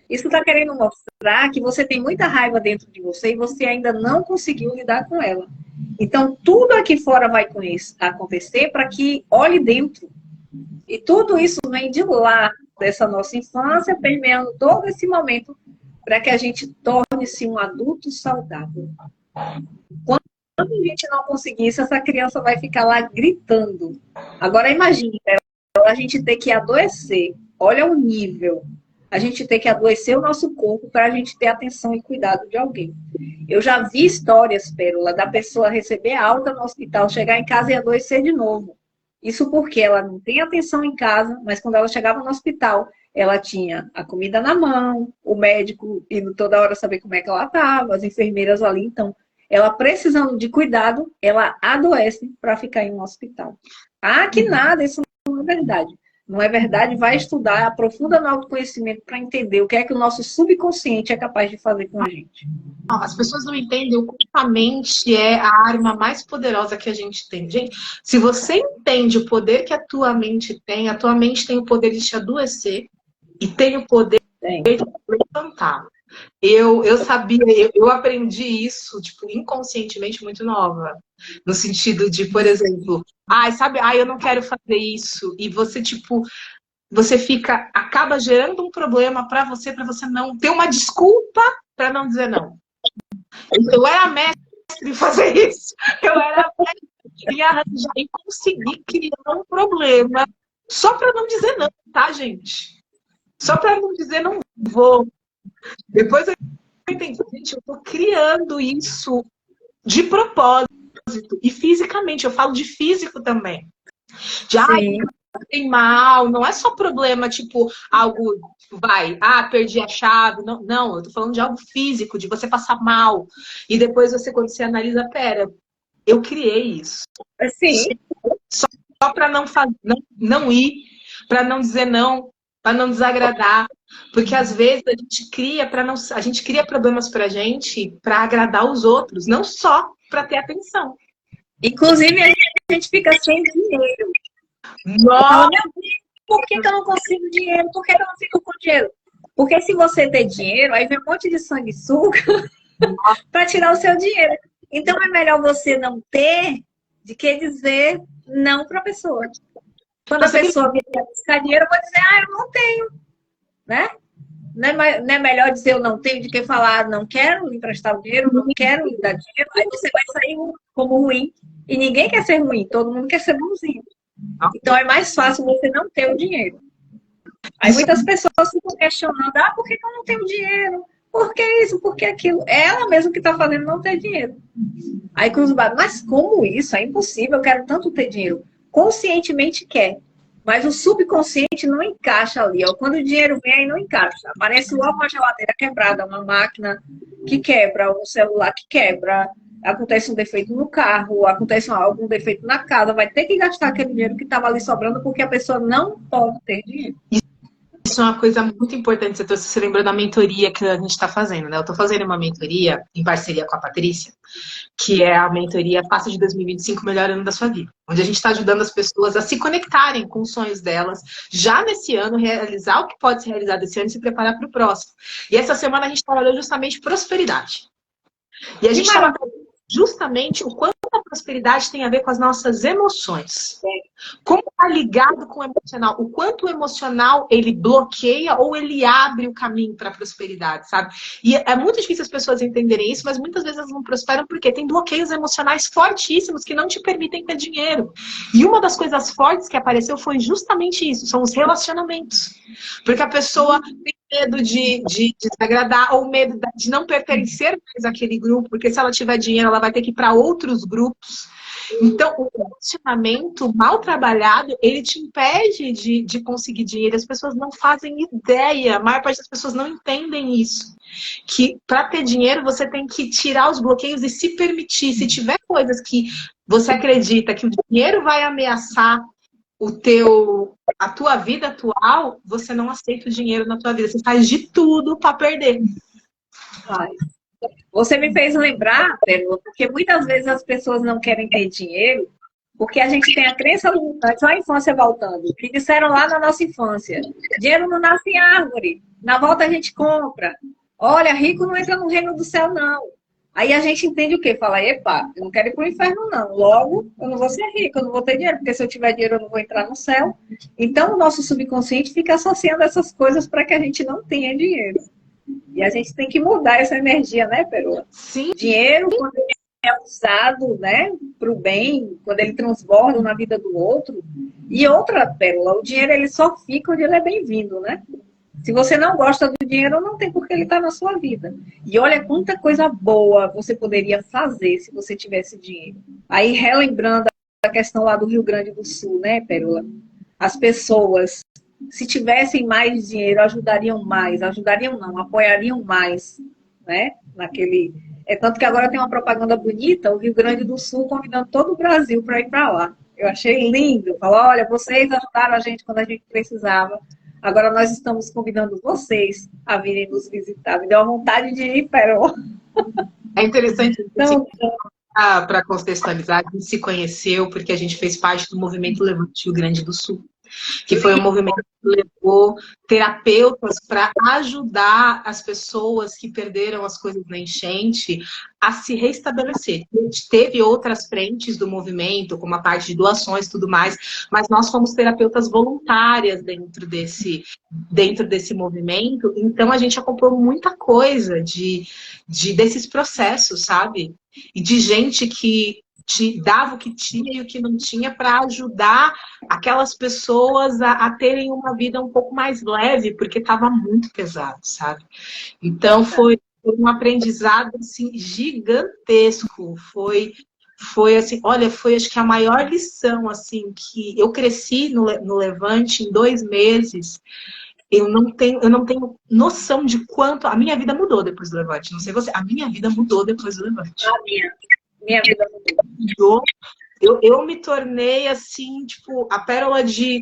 Isso está querendo mostrar que você tem muita raiva dentro de você e você ainda não conseguiu lidar com ela. Então, tudo aqui fora vai acontecer para que olhe dentro. E tudo isso vem de lá, dessa nossa infância, permeando todo esse momento, para que a gente torne-se um adulto saudável. Quando a gente não conseguir isso, essa criança vai ficar lá gritando. Agora imagine, a gente ter que adoecer. Olha o nível. A gente ter que adoecer o nosso corpo para a gente ter atenção e cuidado de alguém. Eu já vi histórias, Pérola, da pessoa receber alta no hospital, chegar em casa e adoecer de novo. Isso porque ela não tem atenção em casa, mas quando ela chegava no hospital, ela tinha a comida na mão, o médico indo toda hora saber como é que ela estava, as enfermeiras ali. Então, ela precisando de cuidado, ela adoece para ficar em um hospital. Ah, que nada, isso não é verdade. Não é verdade, vai estudar, aprofunda no autoconhecimento para entender o que é que o nosso subconsciente é capaz de fazer com a gente. As pessoas não entendem o quanto a mente é a arma mais poderosa que a gente tem. Gente, se você entende o poder que a tua mente tem o poder de te adoecer e tem o poder de levantar. Eu sabia, eu aprendi isso, tipo, inconscientemente muito nova. No sentido de, por exemplo, eu não quero fazer isso. E você, tipo, você acaba gerando um problema para você não ter uma desculpa para não dizer não. Eu era mestre em fazer isso. Eu era mestre em arranjar e conseguir criar um problema só para não dizer não, tá, gente? Só para não dizer não vou. Depois eu entendi, gente, eu tô criando isso de propósito. E fisicamente, eu falo de físico também. Tem mal, não é só problema, tipo, algo, perdi a chave. Não, eu tô falando de algo físico, de você passar mal. E depois quando você analisa, eu criei isso. Sim. Só para não ir, para não dizer não, para não desagradar. Porque às vezes a gente cria problemas pra gente para agradar os outros, não só para ter atenção. Inclusive, a gente fica sem dinheiro. Nossa. Por que eu não consigo dinheiro? Por que eu não fico com dinheiro? Porque se você ter dinheiro, aí vem um monte de sanguessuga para tirar o seu dinheiro. Então é melhor você não ter do que dizer não para a pessoa. Quando a pessoa vier buscar dinheiro, eu vou dizer, eu não tenho. Né? Não é melhor dizer eu não tenho do que falar não quero emprestar o dinheiro, não quero lhe dar dinheiro. Aí você vai sair como ruim. E ninguém quer ser ruim, todo mundo quer ser bonzinho. Então é mais fácil você não ter o dinheiro. Aí muitas pessoas ficam questionando, por que eu não tenho dinheiro? Por que isso? Por que aquilo? É ela mesma que está fazendo não ter dinheiro. Aí cruza o barco, mas como isso? É impossível, eu quero tanto ter dinheiro. Conscientemente quer. Mas o subconsciente não encaixa ali. Ó. Quando o dinheiro vem, aí não encaixa. Aparece logo uma geladeira quebrada, uma máquina que quebra, um celular que quebra, acontece um defeito no carro, acontece algum defeito na casa, vai ter que gastar aquele dinheiro que estava ali sobrando porque a pessoa não pode ter dinheiro. Isso é uma coisa muito importante. Você lembrou da mentoria que a gente está fazendo, né? Eu estou fazendo uma mentoria em parceria com a Patrícia, que é a mentoria Faça de 2025 o melhor ano da sua vida. Onde a gente está ajudando as pessoas a se conectarem com os sonhos delas, já nesse ano, realizar o que pode ser realizado esse ano e se preparar para o próximo. E essa semana a gente trabalhou justamente prosperidade. E a gente estava justamente o quanto a prosperidade tem a ver com as nossas emoções. Como está ligado com o emocional? O quanto o emocional ele bloqueia ou ele abre o caminho para a prosperidade, sabe? E é muito difícil as pessoas entenderem isso, mas muitas vezes elas não prosperam porque tem bloqueios emocionais fortíssimos que não te permitem ter dinheiro. E uma das coisas fortes que apareceu foi justamente isso, são os relacionamentos. Porque a pessoa tem medo de desagradar ou medo de não pertencer mais àquele grupo, porque se ela tiver dinheiro, ela vai ter que ir para outros grupos. Então, o relacionamento mal trabalhado, ele te impede de conseguir dinheiro. As pessoas não fazem ideia, a maior parte das pessoas não entendem isso. Que para ter dinheiro, você tem que tirar os bloqueios e se permitir. Se tiver coisas que você acredita que o dinheiro vai ameaçar a tua vida atual, você não aceita o dinheiro na tua vida. Você faz de tudo para perder. Você me fez lembrar, Pérola, porque muitas vezes as pessoas não querem ter dinheiro porque a gente tem a crença limitante, só a infância voltando, que disseram lá na nossa infância, dinheiro não nasce em árvore, na volta a gente compra. Olha, rico não entra no reino do céu, não. Aí a gente entende o quê? Fala, epa, eu não quero ir para o inferno, não. Logo, eu não vou ser rico, eu não vou ter dinheiro, porque se eu tiver dinheiro, eu não vou entrar no céu. Então, o nosso subconsciente fica associando essas coisas para que a gente não tenha dinheiro. E a gente tem que mudar essa energia, né, Perola? Sim. Dinheiro, quando ele é usado, né, para o bem, quando ele transborda na vida do outro. E outra, Pérola, o dinheiro ele só fica onde ele é bem-vindo, né? Se você não gosta do dinheiro, não tem por que ele estar na sua vida. E olha quanta coisa boa você poderia fazer se você tivesse dinheiro. Aí, relembrando a questão lá do Rio Grande do Sul, né, Pérola? As pessoas, se tivessem mais dinheiro, ajudariam não, apoiariam mais, né? É tanto que agora tem uma propaganda bonita, o Rio Grande do Sul convidando todo o Brasil para ir para lá. Eu achei lindo. Falou, olha, vocês ajudaram a gente quando a gente precisava. Agora nós estamos convidando vocês a virem nos visitar. Me deu a vontade de ir, Pérola. É interessante então, para contextualizar, a gente se conheceu porque a gente fez parte do movimento Levante Rio Grande do Sul, que foi um movimento que levou terapeutas para ajudar as pessoas que perderam as coisas na enchente a se restabelecer. A gente teve outras frentes do movimento, como a parte de doações e tudo mais, mas nós fomos terapeutas voluntárias dentro desse movimento, então a gente acompanhou muita coisa desses processos, sabe? E de gente que te dava o que tinha e o que não tinha para ajudar aquelas pessoas a terem uma vida um pouco mais leve, porque estava muito pesado, sabe? Então foi um aprendizado assim, gigantesco. Foi assim, olha, foi acho que a maior lição assim que eu cresci no Levante em 2 meses. Eu não tenho noção de quanto a minha vida mudou depois do Levante. Não sei você, a minha vida mudou depois do Levante. Minha vida mudou. Eu me tornei assim, tipo, a Pérola de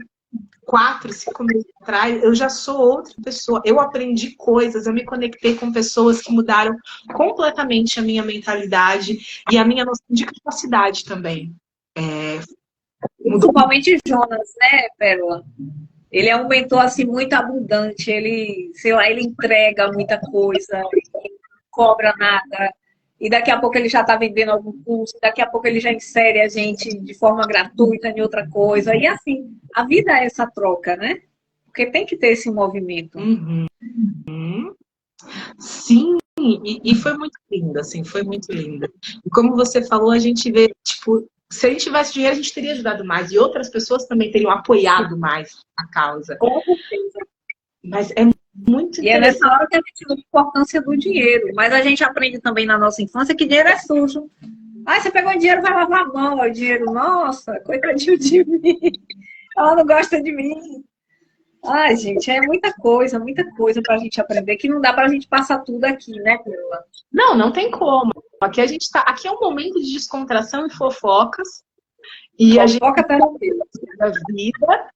4, 5 meses atrás, eu já sou outra pessoa. Eu aprendi coisas, eu me conectei com pessoas que mudaram completamente a minha mentalidade e a minha noção de capacidade também. Principalmente Jonas, né, Pérola? Ele é um mentor assim muito abundante, ele, sei lá, ele entrega muita coisa, ele não cobra nada. E daqui a pouco ele já está vendendo algum curso, daqui a pouco ele já insere a gente de forma gratuita em outra coisa. E assim, a vida é essa troca, né? Porque tem que ter esse movimento. Sim, e foi muito linda, assim, foi muito linda. E como você falou, a gente vê, tipo, se a gente tivesse dinheiro, a gente teria ajudado mais. E outras pessoas também teriam apoiado mais a causa. Com certeza. Mas é muito interessante. E é nessa hora que a gente vê a importância do dinheiro. Mas a gente aprende também na nossa infância que dinheiro é sujo. Ah, você pegou dinheiro, vai lavar a mão. O dinheiro, nossa, coitadinho de mim. Ela não gosta de mim. Ai, gente, é muita coisa pra gente aprender, que não dá pra gente passar tudo aqui, né, Paula? Não tem como. Aqui é um momento de descontração e fofocas. E Fofoca a gente da vida.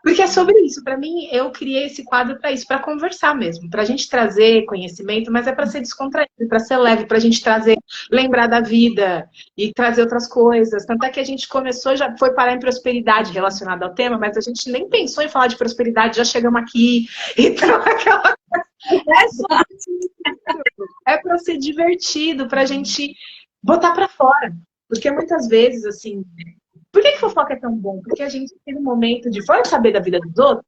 Porque é sobre isso. Para mim, eu criei esse quadro para isso, para conversar mesmo, para a gente trazer conhecimento, mas é para ser descontraído, para ser leve, para a gente trazer, lembrar da vida e trazer outras coisas. Tanto é que a gente começou, já foi parar em prosperidade relacionada ao tema, mas a gente nem pensou em falar de prosperidade, já chegamos aqui. Então, aquela é para ser divertido, para a gente botar para fora. Porque muitas vezes, assim, por que fofoca é tão bom? Porque a gente, naquele momento de fora saber da vida dos outros,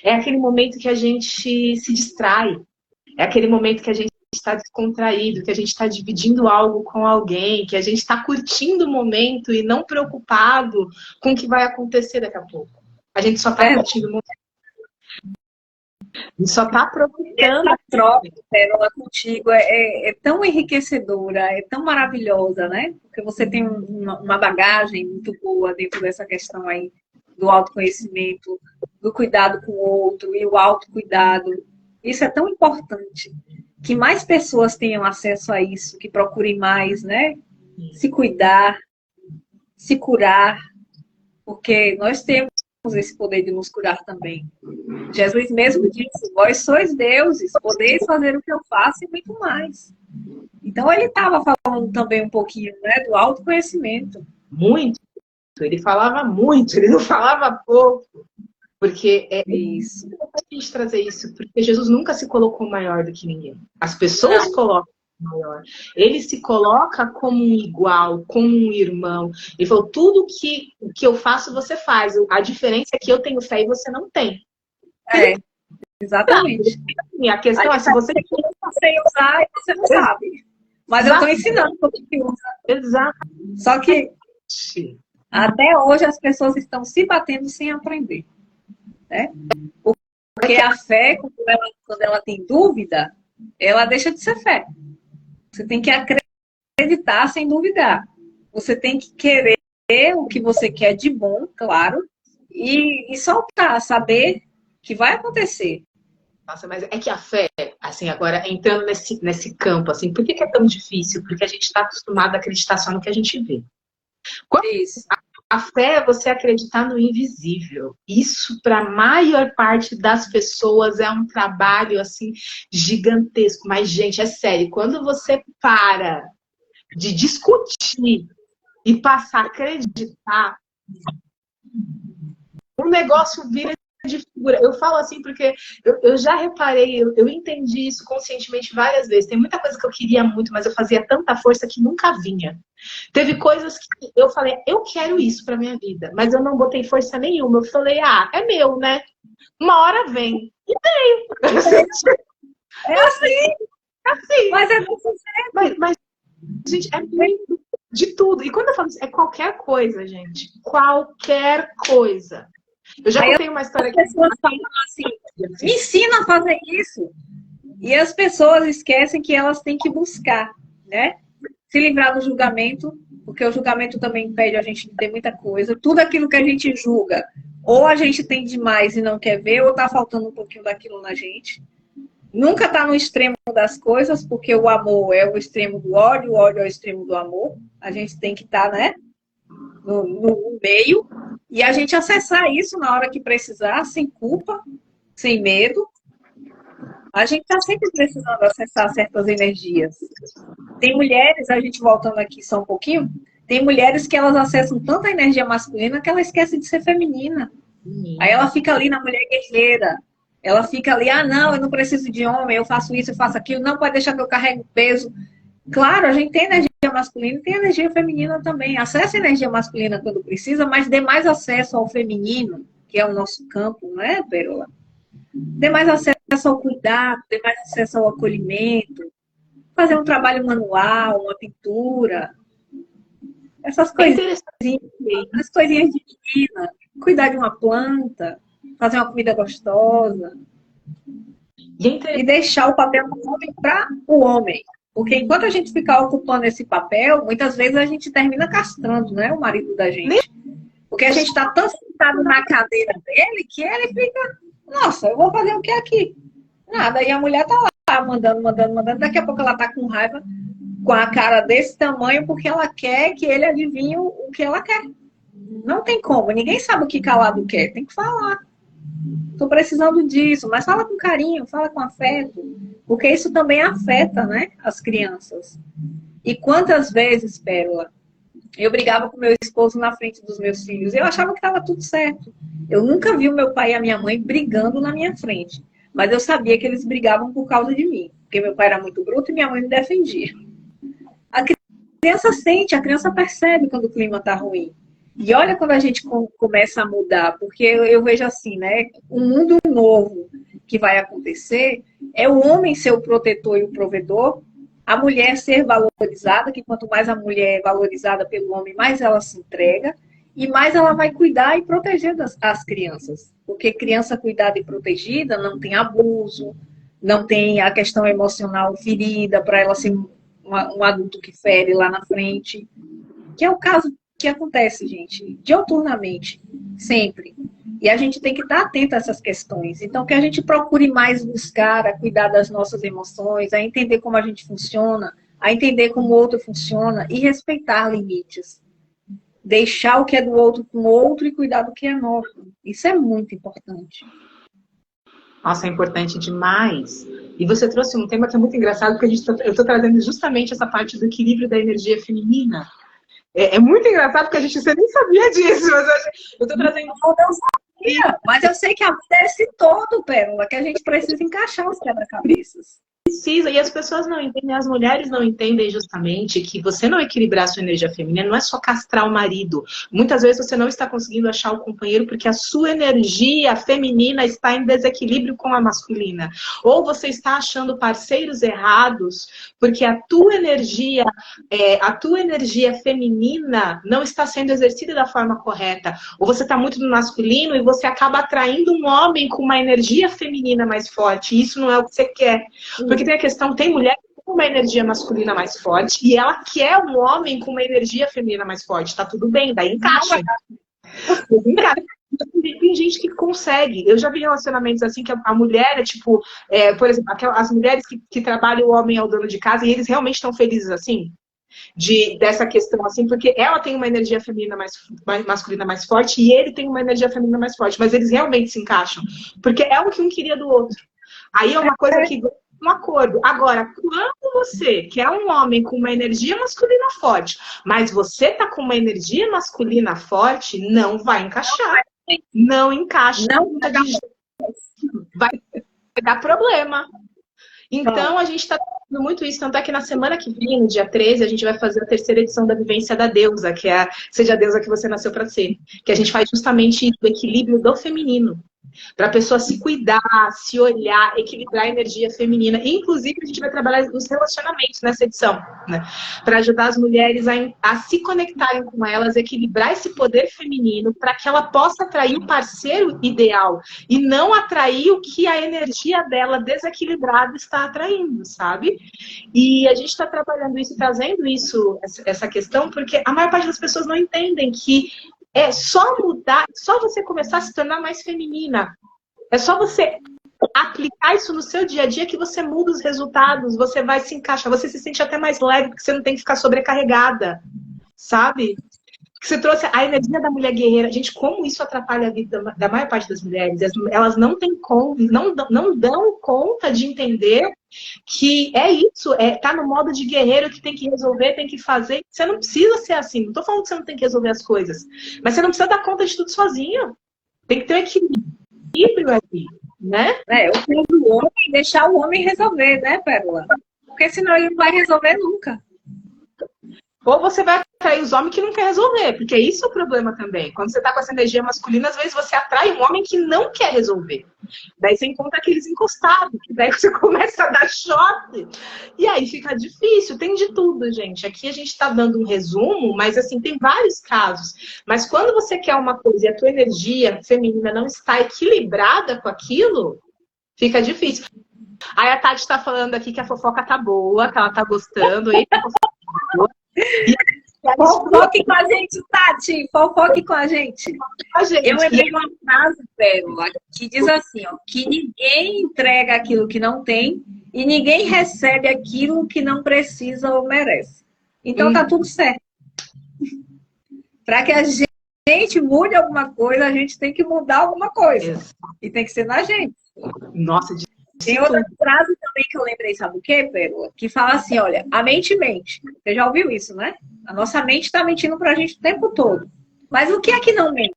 é aquele momento que a gente se distrai. É aquele momento que a gente está descontraído, que a gente está dividindo algo com alguém, que a gente está curtindo o momento e não preocupado com o que vai acontecer daqui a pouco. A gente só está curtindo o momento. A gente só está aproveitando. Essa troca, Pérola, contigo é tão enriquecedora, é tão maravilhosa, né? Porque você tem uma bagagem muito boa dentro dessa questão aí do autoconhecimento, do cuidado com o outro e o autocuidado. Isso é tão importante. Que mais pessoas tenham acesso a isso, que procurem mais, né? Se cuidar, se curar, porque nós temos esse poder de nos curar também. Jesus mesmo disse, vós sois deuses, podeis fazer o que eu faço e muito mais. Então ele estava falando também um pouquinho, né, do autoconhecimento. Muito. Ele falava muito, ele não falava pouco. Porque é isso. importante a gente trazer isso, porque Jesus nunca se colocou maior do que ninguém. As pessoas colocam maior. Ele se coloca como um igual, como um irmão. Ele falou, tudo que eu faço, você faz. A diferença é que eu tenho fé e você não tem. É, exatamente. E a questão é se você... Eu não sei usar e você não sabe. Mas eu estou ensinando como que usa. Exato. Só que até hoje as pessoas estão se batendo sem aprender. Né? Porque a fé, quando ela tem dúvida, ela deixa de ser fé. Você tem que acreditar sem duvidar. Você tem que querer o que você quer de bom, claro, e soltar, saber que vai acontecer. Nossa, mas é que a fé, assim, agora entrando nesse campo, assim, por que é tão difícil? Porque a gente está acostumado a acreditar só no que a gente vê. Isso. A fé é você acreditar no invisível. Isso, para a maior parte das pessoas, é um trabalho, assim, gigantesco. Mas, gente, é sério, quando você para de discutir e passar a acreditar, o negócio vira de figura. Eu falo assim porque eu já reparei, eu entendi isso conscientemente várias vezes. Tem muita coisa que eu queria muito, mas eu fazia tanta força que nunca vinha. Teve coisas que eu falei, eu quero isso pra minha vida, mas eu não botei força nenhuma. Eu falei, é meu, né? Uma hora vem. E veio. É assim. Mas é necessário. Mas, gente, é muito de tudo. E quando eu falo isso, é qualquer coisa, gente. Qualquer coisa. Eu já contei uma história que as pessoas falam assim, me ensina a fazer isso. E as pessoas esquecem que elas têm que buscar, né? Se livrar do julgamento, porque o julgamento também impede a gente de ter muita coisa. Tudo aquilo que a gente julga, ou a gente tem demais e não quer ver, ou tá faltando um pouquinho daquilo na gente. Nunca tá no extremo das coisas, porque o amor é o extremo do ódio, o ódio é o extremo do amor. A gente tem que estar, né? No meio. E a gente acessar isso na hora que precisar, sem culpa, sem medo. A gente está sempre precisando acessar certas energias. Tem mulheres, a gente voltando aqui só um pouquinho, tem mulheres que elas acessam tanta energia masculina que ela esquece de ser feminina. Aí ela fica ali na mulher guerreira. Ela fica ali, não, eu não preciso de homem, eu faço isso, eu faço aquilo, não pode deixar que eu carregue peso. Claro, a gente tem energia masculina e tem energia feminina também. Acesse a energia masculina quando precisa, mas dê mais acesso ao feminino, que é o nosso campo, não é, Pérola? Dê mais acesso ao cuidado, dê mais acesso ao acolhimento, fazer um trabalho manual, uma pintura, essas coisinhas, as coisinhas de menina, cuidar de uma planta, fazer uma comida gostosa. E deixar o papel do homem para o homem. Porque enquanto a gente ficar ocupando esse papel, muitas vezes a gente termina castrando, né, o marido da gente. Porque a gente está tão sentado na cadeira dele que ele fica, nossa, eu vou fazer o que aqui? Nada. E a mulher tá lá, mandando. Daqui a pouco ela tá com raiva, com a cara desse tamanho, porque ela quer que ele adivinhe o que ela quer. Não tem como. Ninguém sabe o que calado quer. Tem que falar. Tô precisando disso, mas fala com carinho, fala com afeto, porque isso também afeta, né, as crianças. E quantas vezes, Pérola, eu brigava com meu esposo na frente dos meus filhos, eu achava que estava tudo certo. Eu nunca vi o meu pai e a minha mãe brigando na minha frente, mas eu sabia que eles brigavam por causa de mim, porque meu pai era muito bruto e minha mãe me defendia. A criança sente, a criança percebe quando o clima está ruim. E olha quando a gente começa a mudar, porque eu vejo assim, né? Um mundo novo que vai acontecer é o homem ser o protetor e o provedor, a mulher ser valorizada, que quanto mais a mulher é valorizada pelo homem, mais ela se entrega, e mais ela vai cuidar e proteger as crianças. Porque criança cuidada e protegida não tem abuso, não tem a questão emocional ferida para ela ser um adulto que fere lá na frente, que é o caso que acontece, gente, diuturnamente, sempre. E a gente tem que estar atento a essas questões. Então, que a gente procure mais buscar a cuidar das nossas emoções, a entender como a gente funciona, a entender como o outro funciona e respeitar limites. Deixar o que é do outro com o outro e cuidar do que é nosso. Isso é muito importante. Nossa, é importante demais. E você trouxe um tema que é muito engraçado, porque eu estou trazendo justamente essa parte do equilíbrio da energia feminina. É muito engraçado, porque você nem sabia disso, mas eu estou trazendo... Não sabia, mas eu sei que a vida é esse todo, Pérola, que a gente precisa encaixar os quebra-cabeças. precisa, e as pessoas não entendem, as mulheres não entendem justamente que você não equilibrar a sua energia feminina não é só castrar o marido. Muitas vezes você não está conseguindo achar o companheiro porque a sua energia feminina está em desequilíbrio com a masculina. Ou você está achando parceiros errados porque a tua energia feminina não está sendo exercida da forma correta. Ou você está muito no masculino e você acaba atraindo um homem com uma energia feminina mais forte. E isso não é o que você quer. Porque tem a questão, tem mulher com uma energia masculina mais forte e ela quer um homem com uma energia feminina mais forte. Tá tudo bem, daí encaixa. Tem gente que consegue. Eu já vi relacionamentos assim que a mulher é tipo, por exemplo, as mulheres que trabalham, o homem é o dono de casa e eles realmente estão felizes assim. Dessa questão assim, porque ela tem uma energia feminina masculina mais forte e ele tem uma energia feminina mais forte, mas eles realmente se encaixam, porque é o que um queria do outro. Aí é uma coisa que um acordo. Agora, quando você quer um homem com uma energia masculina forte, mas você tá com uma energia masculina forte, não vai encaixar. Não encaixa. Não vai dar problema. Então, a gente está fazendo muito isso. Tanto é que na semana que vem, no dia 13, a gente vai fazer a terceira edição da Vivência da Deusa, que é Seja a Deusa que você nasceu para ser. Que a gente faz justamente o equilíbrio do feminino. Para a pessoa se cuidar, se olhar, equilibrar a energia feminina. E, inclusive, a gente vai trabalhar os relacionamentos nessa edição, né? Para ajudar as mulheres a se conectarem com elas, equilibrar esse poder feminino para que ela possa atrair o parceiro ideal e não atrair o que a energia dela desequilibrada está atraindo, sabe? E a gente está trabalhando isso, trazendo isso, essa questão, porque a maior parte das pessoas não entendem que é só mudar, só você começar a se tornar mais feminina. É só você aplicar isso no seu dia a dia que você muda os resultados, você vai se encaixar, você se sente até mais leve, porque você não tem que ficar sobrecarregada, sabe? Porque você trouxe a energia da mulher guerreira. Gente, como isso atrapalha a vida da maior parte das mulheres? Elas não têm não dão conta de entender que é isso, tá no modo de guerreiro que tem que resolver, tem que fazer. Você não precisa ser assim. Não tô falando que você não tem que resolver as coisas, mas você não precisa dar conta de tudo sozinho. Tem que ter um equilíbrio aqui, né? O plano do homem é deixar o homem resolver, né, Pérola? Porque senão ele não vai resolver nunca. Ou você vai atrair os homens que não quer resolver, porque isso é o problema também. Quando você tá com essa energia masculina, às vezes você atrai um homem que não quer resolver. Daí você encontra aqueles encostados, que daí você começa a dar choque. E aí fica difícil, tem de tudo, gente. Aqui a gente tá dando um resumo, mas assim, tem vários casos. Mas quando você quer uma coisa e a tua energia feminina não está equilibrada com aquilo, fica difícil. Aí a Tati tá falando aqui que a fofoca tá boa, que ela tá gostando. Eita, a fofoca tá boa. Fofoque com a gente, Tati. Fofoque com a gente. Eu lembrei uma frase, Pérola, que diz assim, ó, que ninguém entrega aquilo que não tem e ninguém recebe aquilo que não precisa ou merece. Então tá tudo certo. Para que a gente mude alguma coisa, a gente tem que mudar alguma coisa. Isso. E tem que ser na gente. Nossa, tem outra frase também que eu lembrei, sabe o quê, Pérola? Que fala assim, olha, a mente mente. Você já ouviu isso, né? A nossa mente está mentindo pra gente o tempo todo. Mas o que é que não mente?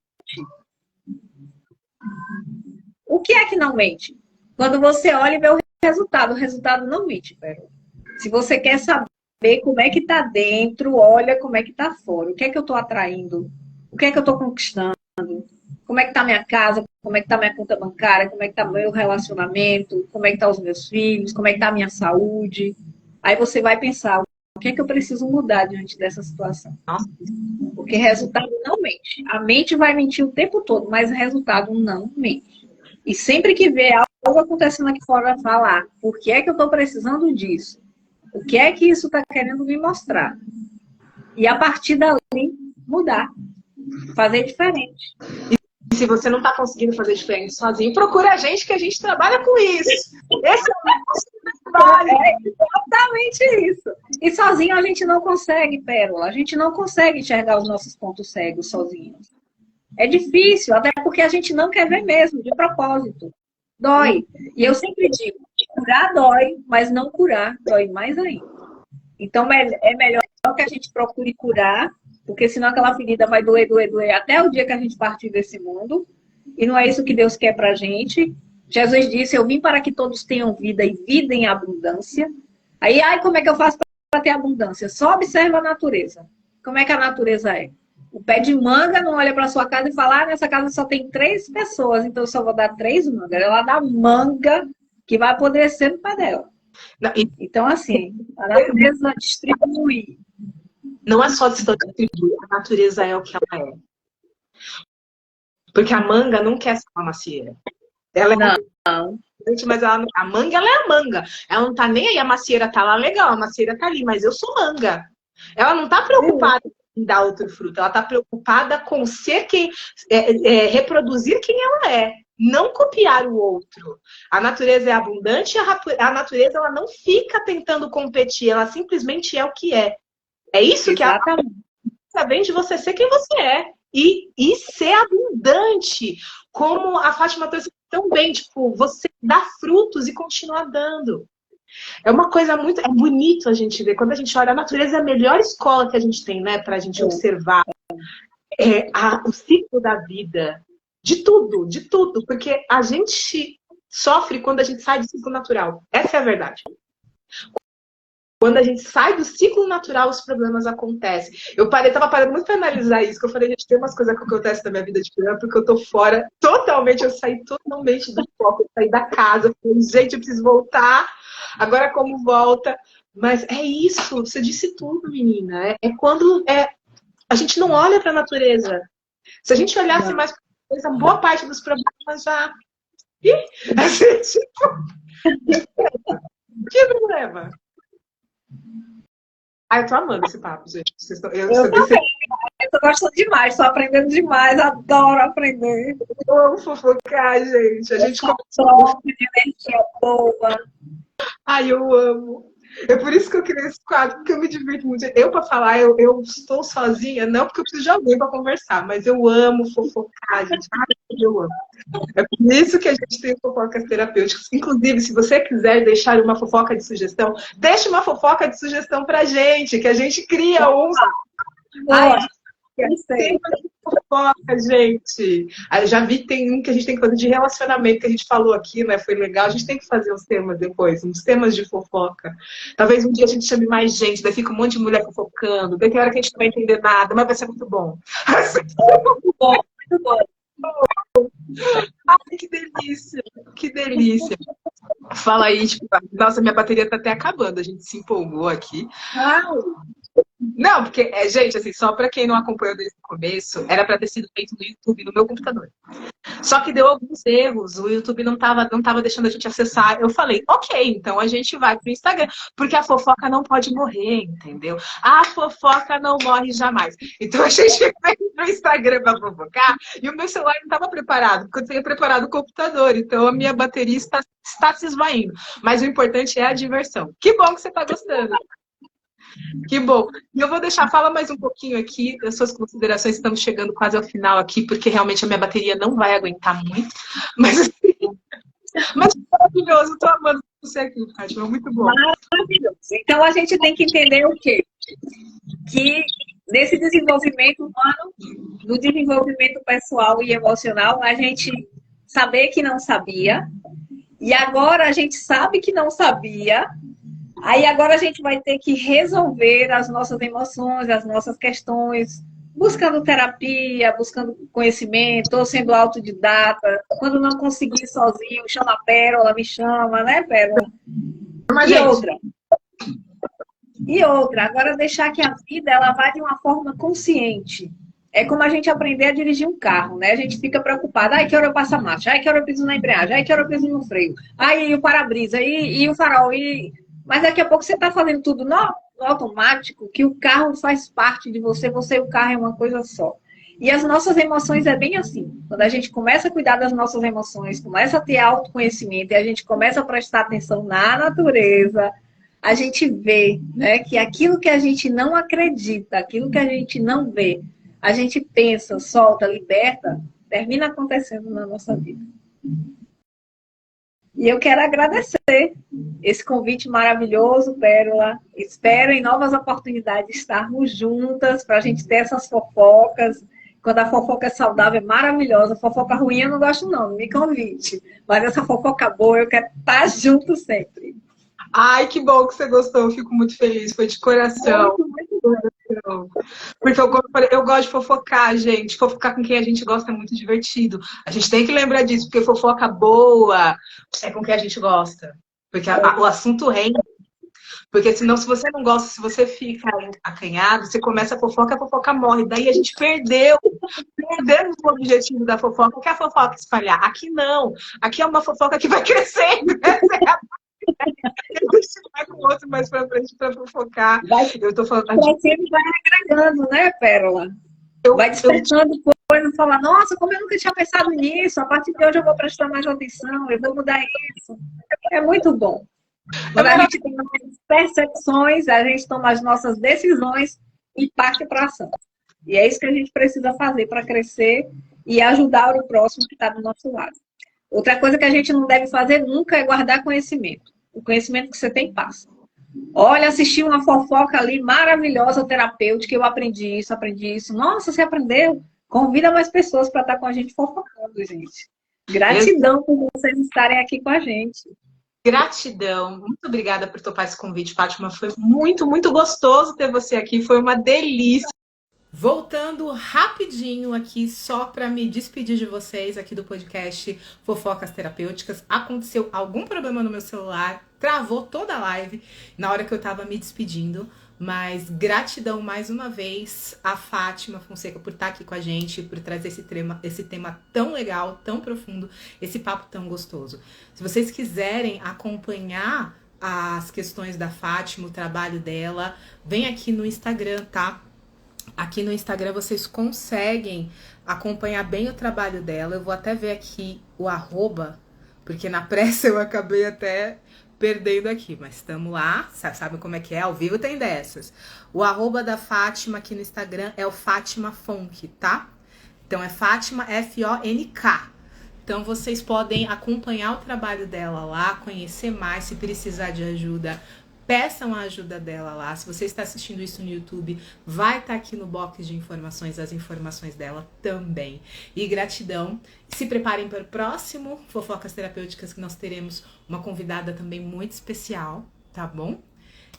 O que é que não mente? Quando você olha e vê o resultado não mente, Pérola. Se você quer saber como é que tá dentro, olha como é que tá fora. O que é que eu tô atraindo? O que é que eu tô conquistando? Como é que tá minha casa? Como é que tá minha conta bancária? Como é que tá meu relacionamento? Como é que tá os meus filhos? Como é que tá a minha saúde? Aí você vai pensar, o que é que eu preciso mudar diante dessa situação? Porque resultado não mente. A mente vai mentir o tempo todo, mas o resultado não mente. E sempre que vê algo acontecendo aqui fora, falar, por que é que eu tô precisando disso? O que é que isso tá querendo me mostrar? E a partir dali, mudar. Fazer diferente. E se você não está conseguindo fazer diferente sozinho, procura a gente que a gente trabalha com isso. Esse é o nosso trabalho. É exatamente isso. E sozinho a gente não consegue, Pérola. A gente não consegue enxergar os nossos pontos cegos sozinhos. É difícil, até porque a gente não quer ver mesmo, de propósito. Dói. E eu sempre digo, curar dói, mas não curar dói mais ainda. Então é melhor que a gente procure curar, porque senão aquela ferida vai doer até o dia que a gente partir desse mundo. E não é isso que Deus quer pra gente. Jesus disse, eu vim para que todos tenham vida e vida em abundância. Aí, como é que eu faço para ter abundância? Só observa a natureza. Como é que a natureza é? O pé de manga não olha para sua casa e fala, nessa casa só tem 3 pessoas, então eu só vou dar 3 mangas. Ela dá manga que vai apodrecer no pé dela. Não, então, assim, a natureza distribui. Não é só distribuir, a natureza é o que ela é. Porque a manga não quer ser uma macieira. Ela não. Mas a manga, ela é a manga. Ela não tá nem aí, a macieira tá lá, legal, a macieira tá ali, mas eu sou manga. Ela não tá preocupada em dar outro fruto, ela tá preocupada com ser quem, reproduzir quem ela é, não copiar o outro. A natureza é abundante, a natureza ela não fica tentando competir, ela simplesmente é o que é. É isso que ela vem de você ser quem você é. E ser abundante, como a Fátima trouxe tão bem, tipo, você dá frutos e continuar dando. É uma coisa muito... É bonito a gente ver. Quando a gente olha, a natureza é a melhor escola que a gente tem, né? Pra gente observar o ciclo da vida. De tudo. Porque a gente sofre quando a gente sai do ciclo natural. Essa é a verdade. Quando a gente sai do ciclo natural, os problemas acontecem. Tava parando muito para analisar isso, que eu falei, gente, tem umas coisas que acontecem na minha vida de criança, porque eu tô fora totalmente, eu saí totalmente do foco, eu saí da casa, eu falei, gente, eu preciso voltar, agora como volta? Mas é isso, você disse tudo, menina. É quando a gente não olha para a natureza. Se a gente olhasse mais para a natureza, boa parte dos problemas já... Que problema? Eu tô amando esse papo, gente. Eu tô gostando demais, tô aprendendo demais, adoro aprender. Eu amo fofocar, gente. A gente começou de energia boa. Ai, eu amo. É por isso que eu criei esse quadro, porque eu me divirto muito. Eu, pra falar, eu estou sozinha, não porque eu preciso de alguém pra conversar, mas eu amo fofocar, gente. Eu amo. É por isso que a gente tem fofocas terapêuticas. Inclusive, se você quiser deixar uma fofoca de sugestão, deixe uma fofoca de sugestão pra gente, que a gente cria uma. Ai, tem fofoca, gente. Eu já vi, tem um que a gente tem que fazer de relacionamento, que a gente falou aqui, né? Foi legal. A gente tem que fazer uns temas depois, uns temas de fofoca. Talvez um dia a gente chame mais gente, daí fica um monte de mulher fofocando, daí tem hora que a gente não vai entender nada, mas vai ser muito bom. Vai ser muito bom, muito bom. Ai, que delícia, que delícia. Fala aí, tipo, nossa, minha bateria tá até acabando, a gente se empolgou aqui. Não, porque, gente, assim, só pra quem não acompanhou desde o começo, era pra ter sido feito no YouTube, no meu computador. Só que deu alguns erros, o YouTube não tava deixando a gente acessar. Eu falei, ok, então a gente vai pro Instagram, porque a fofoca não pode morrer, entendeu? A fofoca não morre jamais. Então a gente vai pro Instagram pra fofocar, e o meu celular não tava preparado, porque eu tinha preparado o computador, então a minha bateria está se esvaindo. Mas o importante é a diversão. Que bom que você tá gostando. Que bom. E eu vou deixar, fala mais um pouquinho aqui das suas considerações, estamos chegando quase ao final aqui, porque realmente a minha bateria não vai aguentar muito. Mas maravilhoso, estou amando você aqui, Fátima, muito bom. Maravilhoso. Então a gente tem que entender o quê? Que nesse desenvolvimento humano, no desenvolvimento pessoal e emocional, a gente saber que não sabia, e agora a gente sabe que não sabia. Aí agora a gente vai ter que resolver as nossas emoções, as nossas questões, buscando terapia, buscando conhecimento, ou sendo autodidata. Quando não conseguir sozinho, chama a Pérola, me chama, né, Pérola? E outra, agora deixar que a vida ela vá de uma forma consciente. É como a gente aprender a dirigir um carro, né? A gente fica preocupado. Ai, que hora eu passo a marcha? Ai, que hora eu piso na embreagem? Ai, que hora eu piso no freio? Ai, e o para-brisa? E o farol? Mas daqui a pouco você está fazendo tudo no automático, que o carro faz parte de você e o carro é uma coisa só. E as nossas emoções é bem assim. Quando a gente começa a cuidar das nossas emoções, começa a ter autoconhecimento e a gente começa a prestar atenção na natureza, a gente vê, né, que aquilo que a gente não acredita, aquilo que a gente não vê, a gente pensa, solta, liberta, termina acontecendo na nossa vida. E eu quero agradecer esse convite maravilhoso, Pérola. Espero em novas oportunidades estarmos juntas para a gente ter essas fofocas Quando a fofoca é saudável, é maravilhosa. Fofoca ruim eu não gosto, não me convide. Mas essa fofoca boa, eu quero estar junto sempre. Ai, que bom que você gostou, eu fico muito feliz, foi de coração. Muito bom. Porque eu gosto de fofocar, gente. Fofocar com quem a gente gosta é muito divertido. A gente tem que lembrar disso, porque fofoca boa é com quem a gente gosta. Porque o assunto rende. Porque senão, se você não gosta, se você fica acanhado, você começa a fofoca morre. Daí a gente perdemos o objetivo da fofoca, que é a fofoca espalhar. Aqui não. Aqui é uma fofoca que vai crescendo. A gente vai com outro mais pra frente pra fofocar. Eu tô falando. Crescendo vai agregando, né, Pérola? Vai despertando coisas, falar, nossa, como eu nunca tinha pensado nisso, a partir de hoje eu vou prestar mais atenção, eu vou mudar isso. É muito bom. Quando a gente tem as percepções, a gente toma as nossas decisões e parte para ação. E é isso que a gente precisa fazer para crescer e ajudar o próximo que está do nosso lado. Outra coisa que a gente não deve fazer nunca é guardar conhecimento. O conhecimento que você tem, passa. Olha, assisti uma fofoca ali maravilhosa, terapêutica, eu aprendi isso. Nossa, você aprendeu? Convida mais pessoas para estar com a gente fofocando, gente. Gratidão por vocês estarem aqui com a gente. Gratidão. Muito obrigada por topar esse convite, Fátima. Foi muito, muito gostoso ter você aqui. Foi uma delícia. Voltando rapidinho aqui, só para me despedir de vocês aqui do podcast Fofocas Terapêuticas. Aconteceu algum problema no meu celular, travou toda a live na hora que eu tava me despedindo. Mas gratidão mais uma vez a Fátima Fonseca por estar aqui com a gente, por trazer esse tema tão legal, tão profundo, esse papo tão gostoso. Se vocês quiserem acompanhar as questões da Fátima, o trabalho dela, vem aqui no Instagram, tá? Aqui no Instagram vocês conseguem acompanhar bem o trabalho dela. Eu vou até ver aqui o @, porque na pressa eu acabei até perdendo aqui, mas estamos lá, sabe como é que é? Ao vivo tem dessas. O @ da Fátima aqui no Instagram é o Fátima Fonk, tá? Então é Fátima FONK. Então vocês podem acompanhar o trabalho dela lá, conhecer mais, se precisar de ajuda, peçam a ajuda dela lá. Se você está assistindo isso no YouTube, vai estar aqui no box de informações, as informações dela também. E gratidão. Se preparem para o próximo Fofocas Terapêuticas, que nós teremos uma convidada também muito especial, tá bom?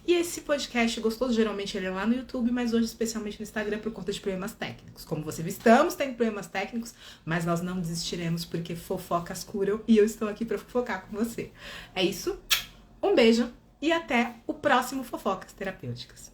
E esse podcast gostoso, geralmente ele é lá no YouTube, mas hoje especialmente no Instagram por conta de problemas técnicos. Como você viu, estamos tendo problemas técnicos, mas nós não desistiremos porque fofocas curam e eu estou aqui para fofocar com você. É isso, um beijo. E até o próximo Fofocas Terapêuticas.